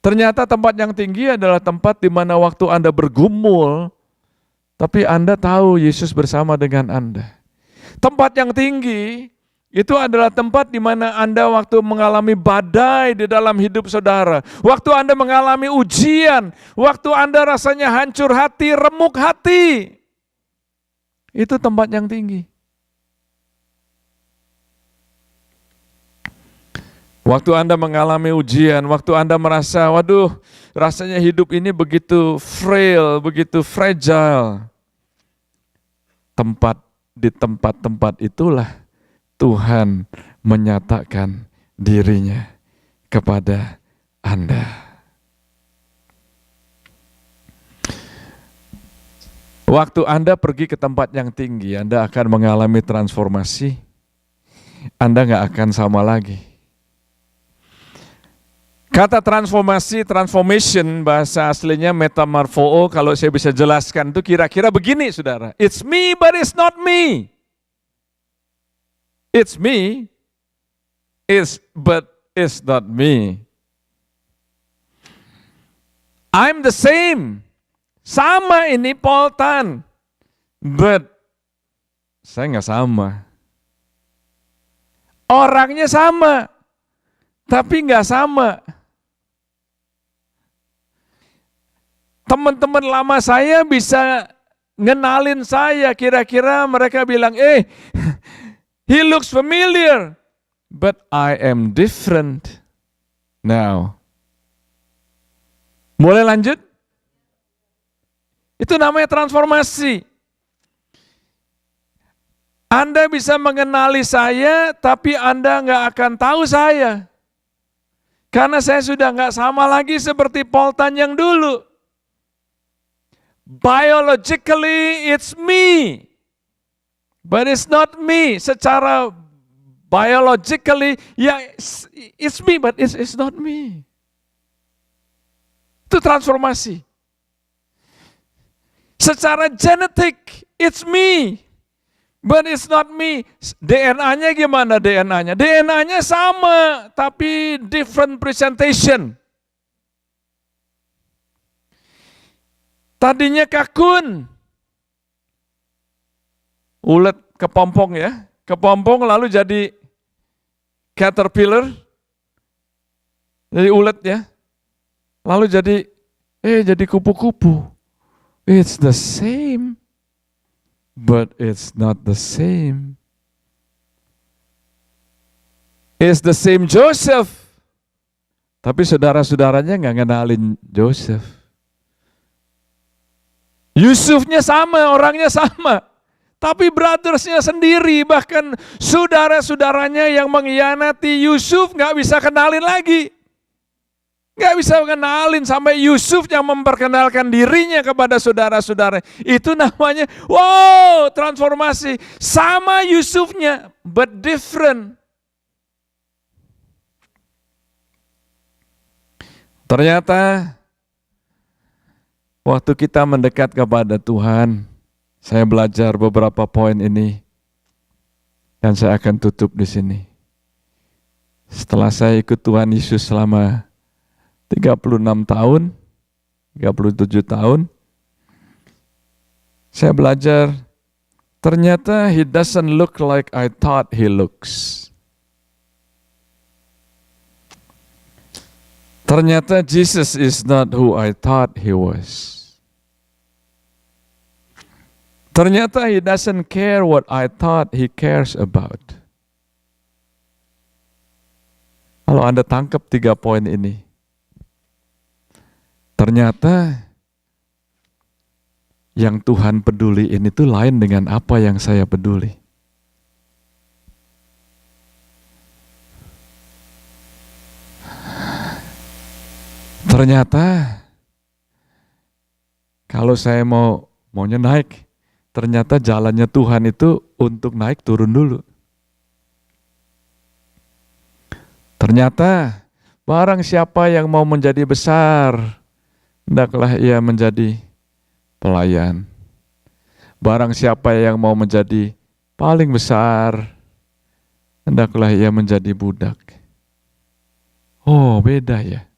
Ternyata tempat yang tinggi adalah tempat di mana waktu Anda bergumul, tapi Anda tahu Yesus bersama dengan Anda. Tempat yang tinggi itu adalah tempat di mana Anda waktu mengalami badai di dalam hidup saudara. Waktu Anda mengalami ujian, waktu Anda rasanya hancur hati, remuk hati. Itu tempat yang tinggi. Waktu Anda mengalami ujian, waktu Anda merasa, waduh, rasanya hidup ini begitu frail, begitu fragile. Di tempat-tempat itulah Tuhan menyatakan dirinya kepada Anda. Waktu Anda pergi ke tempat yang tinggi, Anda akan mengalami transformasi. Anda nggak akan sama lagi. Kata transformasi, transformation, bahasa aslinya metamorpho, kalau saya bisa jelaskan itu kira-kira begini saudara. It's me but it's not me. It's me, but it's not me. I'm the same. Sama ini Paul Tan, but saya nggak sama. Orangnya sama, tapi nggak sama. Teman-teman lama saya bisa ngenalin saya, kira-kira mereka bilang, he looks familiar, but I am different now. Boleh lanjut? Itu namanya transformasi. Anda bisa mengenali saya, tapi Anda nggak akan tahu saya. Karena saya sudah nggak sama lagi seperti Paul Tan yang dulu. Biologically it's me, but it's not me. Secara biologically, ya it's me, but it's not me. Itu transformasi. Secara genetik, it's me, but it's not me. DNA-nya gimana DNA-nya? DNA-nya sama, tapi different presentation. Tadinya kakun, ulet kepompong ya, kepompong lalu jadi caterpillar, jadi ulet ya, lalu jadi kupu-kupu. It's the same, but it's not the same. It's the same Joseph, tapi saudara-saudaranya nggak ngenalin Joseph. Yusufnya sama, orangnya sama. Tapi brothersnya sendiri, bahkan saudara-saudaranya yang mengkhianati Yusuf gak bisa kenalin lagi. Gak bisa kenalin, sampai Yusuf yang memperkenalkan dirinya kepada saudara-saudara. Itu namanya, wow, transformasi. Sama Yusufnya, but different. Ternyata waktu kita mendekat kepada Tuhan, saya belajar beberapa poin ini dan saya akan tutup di sini. Setelah saya ikut Tuhan Yesus selama 36 tahun, 37 tahun, saya belajar ternyata he doesn't look like I thought he looks. Ternyata Jesus is not who I thought he was. Ternyata he doesn't care what I thought he cares about. Kalau Anda tangkap 3 poin ini, ternyata yang Tuhan peduliin itu lain dengan apa yang saya peduli. Ternyata kalau saya maunya naik, ternyata jalannya Tuhan itu untuk naik turun dulu. Ternyata barang siapa yang mau menjadi besar, hendaklah ia menjadi pelayan. Barang siapa yang mau menjadi paling besar, hendaklah ia menjadi budak. Oh, beda ya.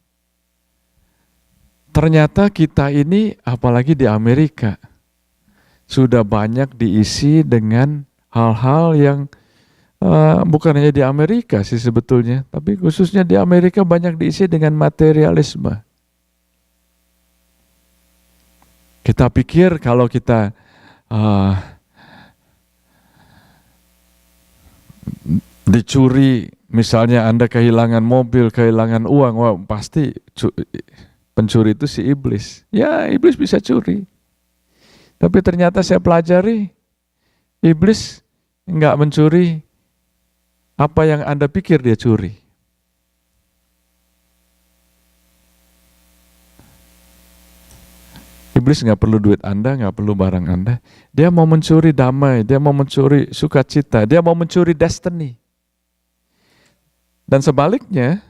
Ternyata kita ini, apalagi di Amerika, sudah banyak diisi dengan hal-hal yang bukan hanya di Amerika sih sebetulnya, tapi khususnya di Amerika banyak diisi dengan materialisme. Kita pikir kalau kita dicuri, misalnya Anda kehilangan mobil, kehilangan uang, wah pasti pencuri itu si iblis. Ya, iblis bisa curi. Tapi ternyata saya pelajari, iblis enggak mencuri apa yang Anda pikir dia curi. Iblis enggak perlu duit Anda, enggak perlu barang Anda. Dia mau mencuri damai, dia mau mencuri sukacita, dia mau mencuri destiny. Dan sebaliknya,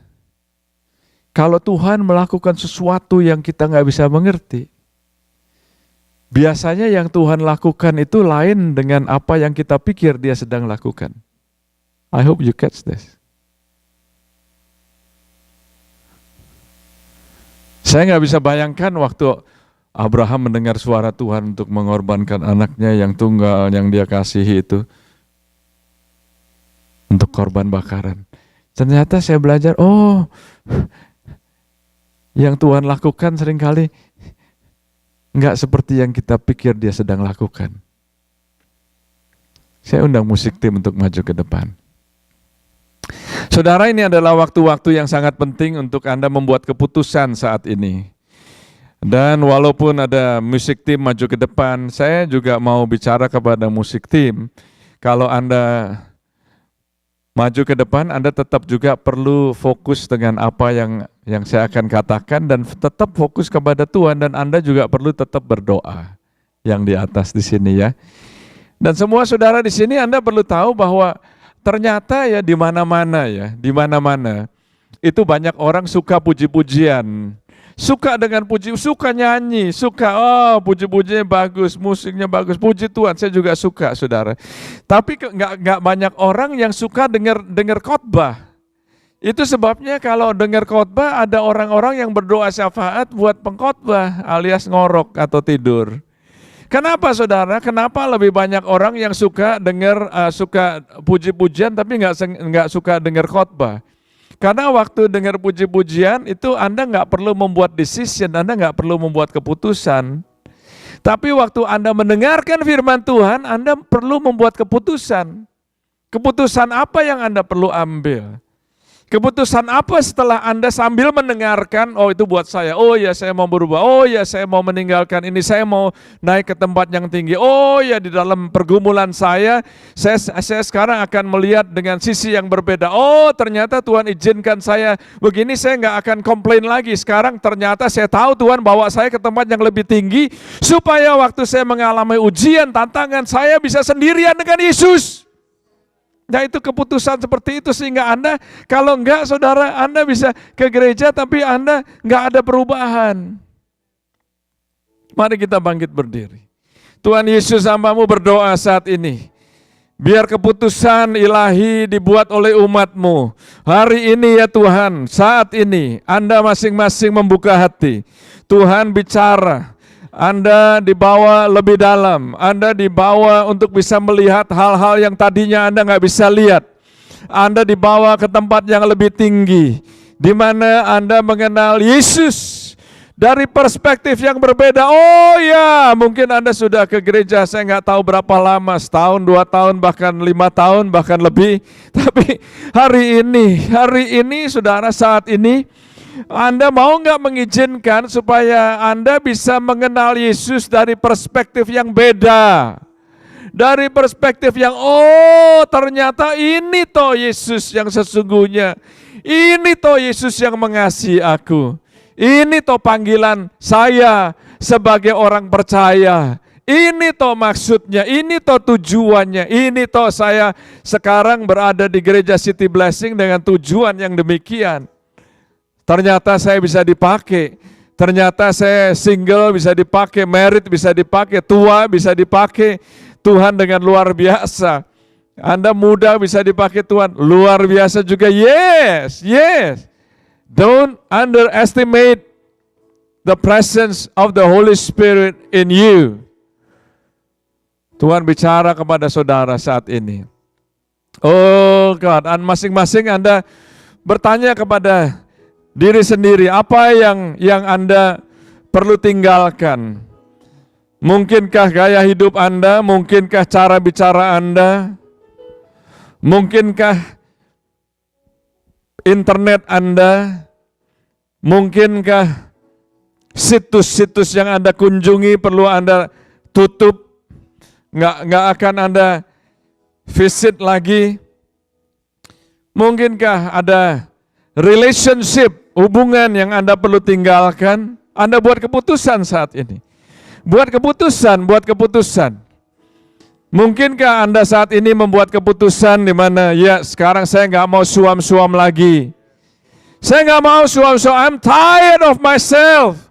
kalau Tuhan melakukan sesuatu yang kita nggak bisa mengerti, biasanya yang Tuhan lakukan itu lain dengan apa yang kita pikir dia sedang lakukan. I hope you catch this. Saya nggak bisa bayangkan waktu Abraham mendengar suara Tuhan untuk mengorbankan anaknya yang tunggal yang dia kasihi itu untuk korban bakaran. Ternyata saya belajar, oh, yang Tuhan lakukan seringkali enggak seperti yang kita pikir dia sedang lakukan. Saya undang musik tim untuk maju ke depan. Saudara, ini adalah waktu-waktu yang sangat penting untuk Anda membuat keputusan saat ini. Dan walaupun ada musik tim maju ke depan, saya juga mau bicara kepada musik tim. Kalau Anda maju ke depan, Anda tetap juga perlu fokus dengan apa yang saya akan katakan dan tetap fokus kepada Tuhan, dan Anda juga perlu tetap berdoa yang di atas di sini ya. Dan semua saudara di sini Anda perlu tahu bahwa ternyata ya di mana-mana itu banyak orang suka puji-pujian. Suka dengan suka nyanyi, suka puji-pujinya bagus, musiknya bagus, puji Tuhan, saya juga suka saudara. Tapi nggak banyak orang yang suka dengar khotbah. Itu sebabnya kalau dengar khotbah ada orang-orang yang berdoa syafaat buat pengkhotbah alias ngorok atau tidur. Kenapa saudara? Kenapa lebih banyak orang yang suka suka puji-pujian tapi nggak suka dengar khotbah? Karena waktu dengar puji-pujian itu Anda nggak perlu membuat decision, Anda nggak perlu membuat keputusan. Tapi waktu Anda mendengarkan firman Tuhan, Anda perlu membuat keputusan. Keputusan apa yang Anda perlu ambil? Keputusan apa setelah Anda sambil mendengarkan, oh itu buat saya, oh ya saya mau berubah, oh ya saya mau meninggalkan ini, saya mau naik ke tempat yang tinggi, oh ya di dalam pergumulan saya sekarang akan melihat dengan sisi yang berbeda, oh ternyata Tuhan izinkan saya begini, saya nggak akan komplain lagi, sekarang ternyata saya tahu Tuhan bawa saya ke tempat yang lebih tinggi, supaya waktu saya mengalami ujian, tantangan, saya bisa sendirian dengan Yesus. Nah itu keputusan seperti itu sehingga Anda, kalau enggak saudara, Anda bisa ke gereja tapi Anda enggak ada perubahan. Mari kita bangkit berdiri. Tuhan Yesus, hamba-Mu berdoa saat ini. Biar keputusan ilahi dibuat oleh umat-Mu. Hari ini ya Tuhan, saat ini Anda masing-masing membuka hati. Tuhan bicara. Anda dibawa lebih dalam, Anda dibawa untuk bisa melihat hal-hal yang tadinya Anda nggak bisa lihat. Anda dibawa ke tempat yang lebih tinggi, di mana Anda mengenal Yesus dari perspektif yang berbeda. Oh ya, mungkin Anda sudah ke gereja, saya nggak tahu berapa lama, setahun, 2 tahun, bahkan 5 tahun, bahkan lebih. Tapi hari ini, saudara, saat ini, Anda mau nggak mengizinkan supaya Anda bisa mengenal Yesus dari perspektif yang beda? Dari perspektif yang, oh ternyata ini toh Yesus yang sesungguhnya. Ini toh Yesus yang mengasihi aku. Ini toh panggilan saya sebagai orang percaya. Ini toh maksudnya, ini toh tujuannya. Ini toh saya sekarang berada di gereja City Blessing dengan tujuan yang demikian. Ternyata saya bisa dipakai, ternyata saya single bisa dipakai, married bisa dipakai, tua bisa dipakai, Tuhan dengan luar biasa. Anda muda bisa dipakai Tuhan, luar biasa juga, yes. Don't underestimate the presence of the Holy Spirit in you. Tuhan bicara kepada saudara saat ini. Oh God, masing-masing Anda bertanya kepada diri sendiri, apa yang Anda perlu tinggalkan? Mungkinkah gaya hidup Anda? Mungkinkah cara bicara Anda? Mungkinkah internet Anda? Mungkinkah situs-situs yang Anda kunjungi perlu Anda tutup? Nggak akan Anda visit lagi? Mungkinkah ada relationship, hubungan yang Anda perlu tinggalkan? Anda buat keputusan saat ini. Buat keputusan. Mungkinkah Anda saat ini membuat keputusan di mana, ya sekarang saya nggak mau suam-suam lagi. Saya nggak mau suam-suam, I'm tired of myself.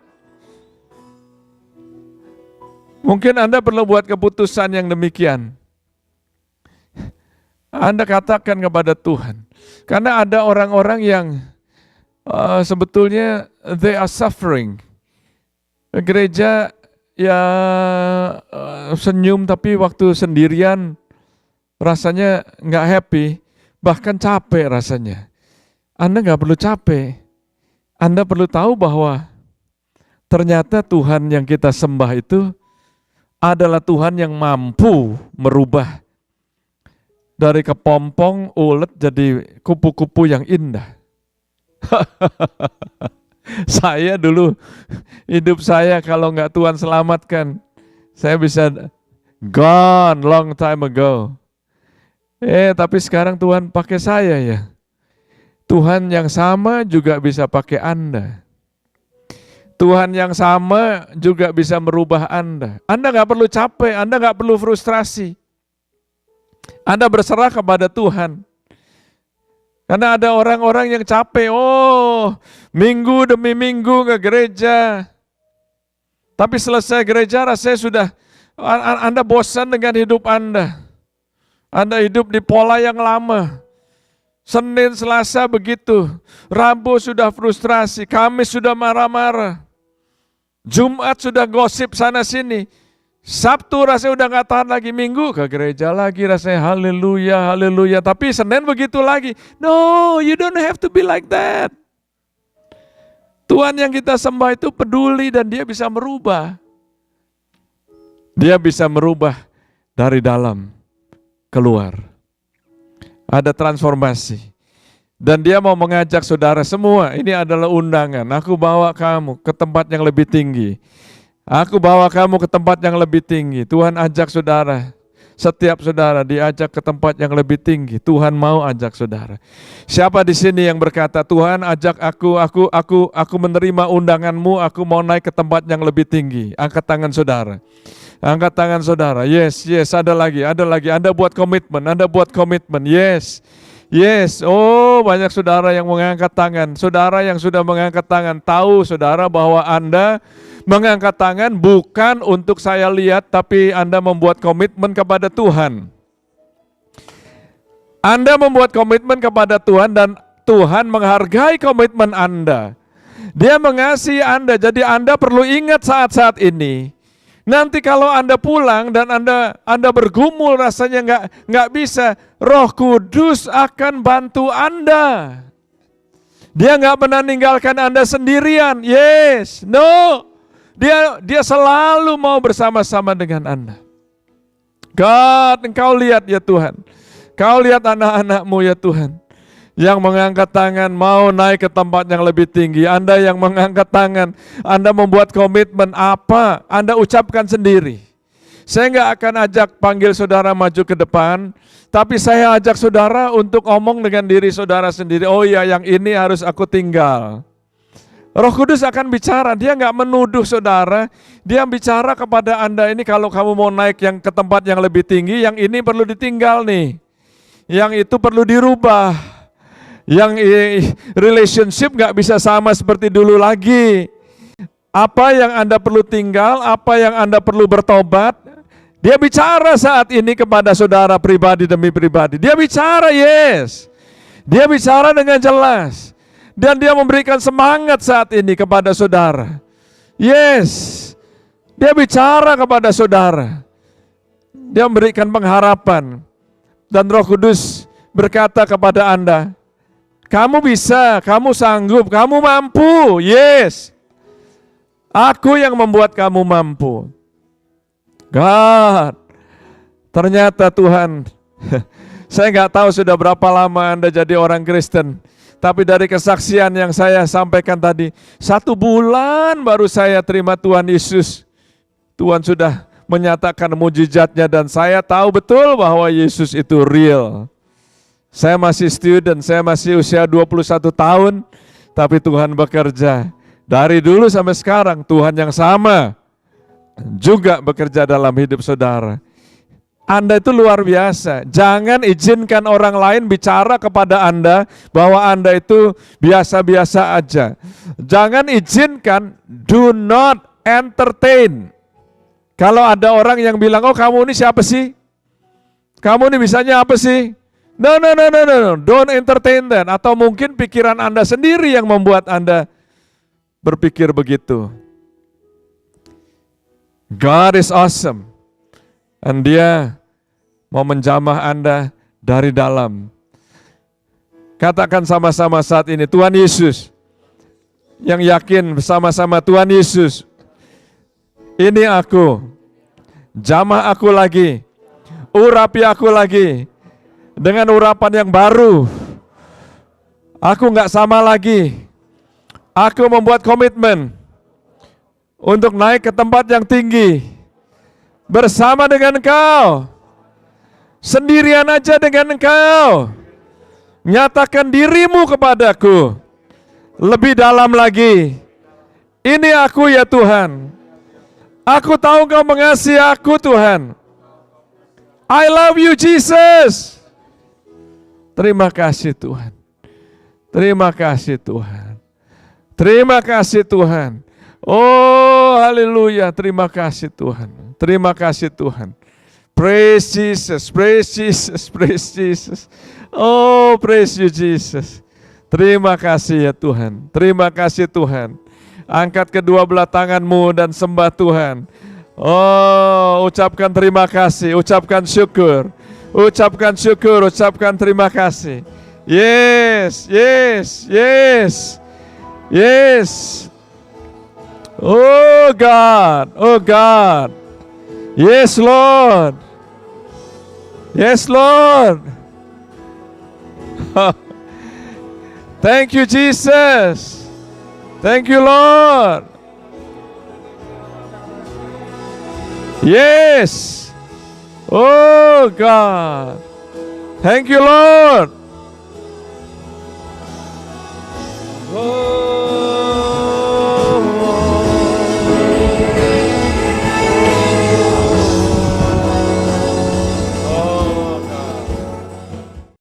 Mungkin Anda perlu buat keputusan yang demikian. Anda katakan kepada Tuhan. Karena ada orang-orang yang sebetulnya they are suffering. Gereja ya senyum tapi waktu sendirian rasanya nggak happy, bahkan capek rasanya. Anda nggak perlu capek. Anda perlu tahu bahwa ternyata Tuhan yang kita sembah itu adalah Tuhan yang mampu merubah dari kepompong, ulet jadi kupu-kupu yang indah. Saya dulu, hidup saya kalau nggak Tuhan selamatkan, saya bisa gone long time ago. Tapi sekarang Tuhan pakai saya ya. Tuhan yang sama juga bisa pakai Anda. Tuhan yang sama juga bisa merubah Anda. Anda nggak perlu capek, Anda nggak perlu frustrasi. Anda berserah kepada Tuhan. Karena ada orang-orang yang capek, minggu demi minggu ke gereja. Tapi selesai gereja rasanya sudah, Anda bosan dengan hidup Anda. Anda hidup di pola yang lama. Senin, Selasa begitu. Rabu sudah frustrasi, Kamis sudah marah-marah. Jumat sudah gosip sana sini. Sabtu rasanya udah gak tahan lagi, Minggu ke gereja lagi rasanya haleluya, haleluya. Tapi Senin begitu lagi. No, you don't have to be like that. Tuhan yang kita sembah itu peduli dan Dia bisa merubah. Dia bisa merubah dari dalam keluar. Ada transformasi. Dan dia mau mengajak saudara semua, ini adalah undangan. Aku bawa kamu ke tempat yang lebih tinggi. Aku bawa kamu ke tempat yang lebih tinggi. Tuhan ajak saudara. Setiap saudara diajak ke tempat yang lebih tinggi. Tuhan mau ajak saudara. Siapa di sini yang berkata, Tuhan ajak aku menerima undanganmu, aku mau naik ke tempat yang lebih tinggi. Angkat tangan saudara. Angkat tangan saudara. Yes, ada lagi. Anda buat komitmen. Yes. Oh, banyak saudara yang mengangkat tangan. Saudara yang sudah mengangkat tangan, tahu saudara bahwa Anda mengangkat tangan bukan untuk saya lihat, tapi Anda membuat komitmen kepada Tuhan. Anda membuat komitmen kepada Tuhan dan Tuhan menghargai komitmen Anda. Dia mengasihi Anda, jadi Anda perlu ingat saat-saat ini. Nanti kalau Anda pulang dan Anda bergumul rasanya nggak bisa, Roh Kudus akan bantu Anda. Dia nggak pernah meninggalkan Anda sendirian. Yes, no. Dia selalu mau bersama-sama dengan Anda. God, Engkau lihat ya Tuhan. Kau lihat anak-anak-Mu ya Tuhan. Yang mengangkat tangan mau naik ke tempat yang lebih tinggi. Anda yang mengangkat tangan, Anda membuat komitmen apa, Anda ucapkan sendiri. Saya nggak akan ajak panggil saudara maju ke depan, tapi saya ajak saudara untuk ngomong dengan diri saudara sendiri. Oh iya, yang ini harus aku tinggal. Roh Kudus akan bicara, dia nggak menuduh saudara, dia bicara kepada Anda ini kalau kamu mau naik yang ke tempat yang lebih tinggi, yang ini perlu ditinggal nih. Yang itu perlu dirubah. Yang relationship nggak bisa sama seperti dulu lagi. Apa yang Anda perlu tinggal, apa yang Anda perlu bertobat. Dia bicara saat ini kepada saudara pribadi demi pribadi. Dia bicara, yes. Dia bicara dengan jelas. Dan dia memberikan semangat saat ini kepada saudara. Yes. Dia bicara kepada saudara. Dia memberikan pengharapan. Dan Roh Kudus berkata kepada Anda, kamu bisa, kamu sanggup, kamu mampu. Yes. Aku yang membuat kamu mampu. God. Ternyata Tuhan, saya nggak tahu sudah berapa lama Anda jadi orang Kristen. Tapi dari kesaksian yang saya sampaikan tadi, 1 bulan baru saya terima Tuhan Yesus. Tuhan sudah menyatakan mujizatnya dan saya tahu betul bahwa Yesus itu real. Saya masih student, saya masih usia 21 tahun, tapi Tuhan bekerja. Dari dulu sampai sekarang, Tuhan yang sama juga bekerja dalam hidup saudara. Anda itu luar biasa. Jangan izinkan orang lain bicara kepada Anda bahwa Anda itu biasa-biasa aja. Jangan izinkan, do not entertain. Kalau ada orang yang bilang, oh kamu ini siapa sih? Kamu ini bisanya apa sih? No, don't entertain that. Atau mungkin pikiran Anda sendiri yang membuat Anda berpikir begitu. God is awesome. Dan Dia mau menjamah Anda dari dalam. Katakan sama-sama saat ini, Tuhan Yesus. Yang yakin bersama-sama, Tuhan Yesus. Ini aku. Jamah aku lagi. Urapi aku lagi. Dengan urapan yang baru. Aku nggak sama lagi. Aku membuat komitmen untuk naik ke tempat yang tinggi. Bersama dengan Engkau. Sendirian aja dengan Engkau. Nyatakan dirimu kepadaku. Lebih dalam lagi. Ini aku ya Tuhan. Aku tahu Engkau mengasihi aku Tuhan. I love you Jesus. Terima kasih Tuhan. Terima kasih Tuhan. Terima kasih Tuhan. Oh haleluya. Terima kasih Tuhan. Terima kasih Tuhan. Praise Jesus. Praise Jesus. Praise Jesus. Oh praise you Jesus. Terima kasih ya Tuhan. Terima kasih Tuhan. Angkat kedua belah tanganmu dan sembah Tuhan. Oh ucapkan terima kasih. Ucapkan syukur. Ucapkan syukur, ucapkan terima kasih. Yes, yes, yes. Yes. Oh God, oh God. Yes Lord. Yes Lord. Thank you Jesus. Thank you Lord. Yes. Oh God. Thank you Lord.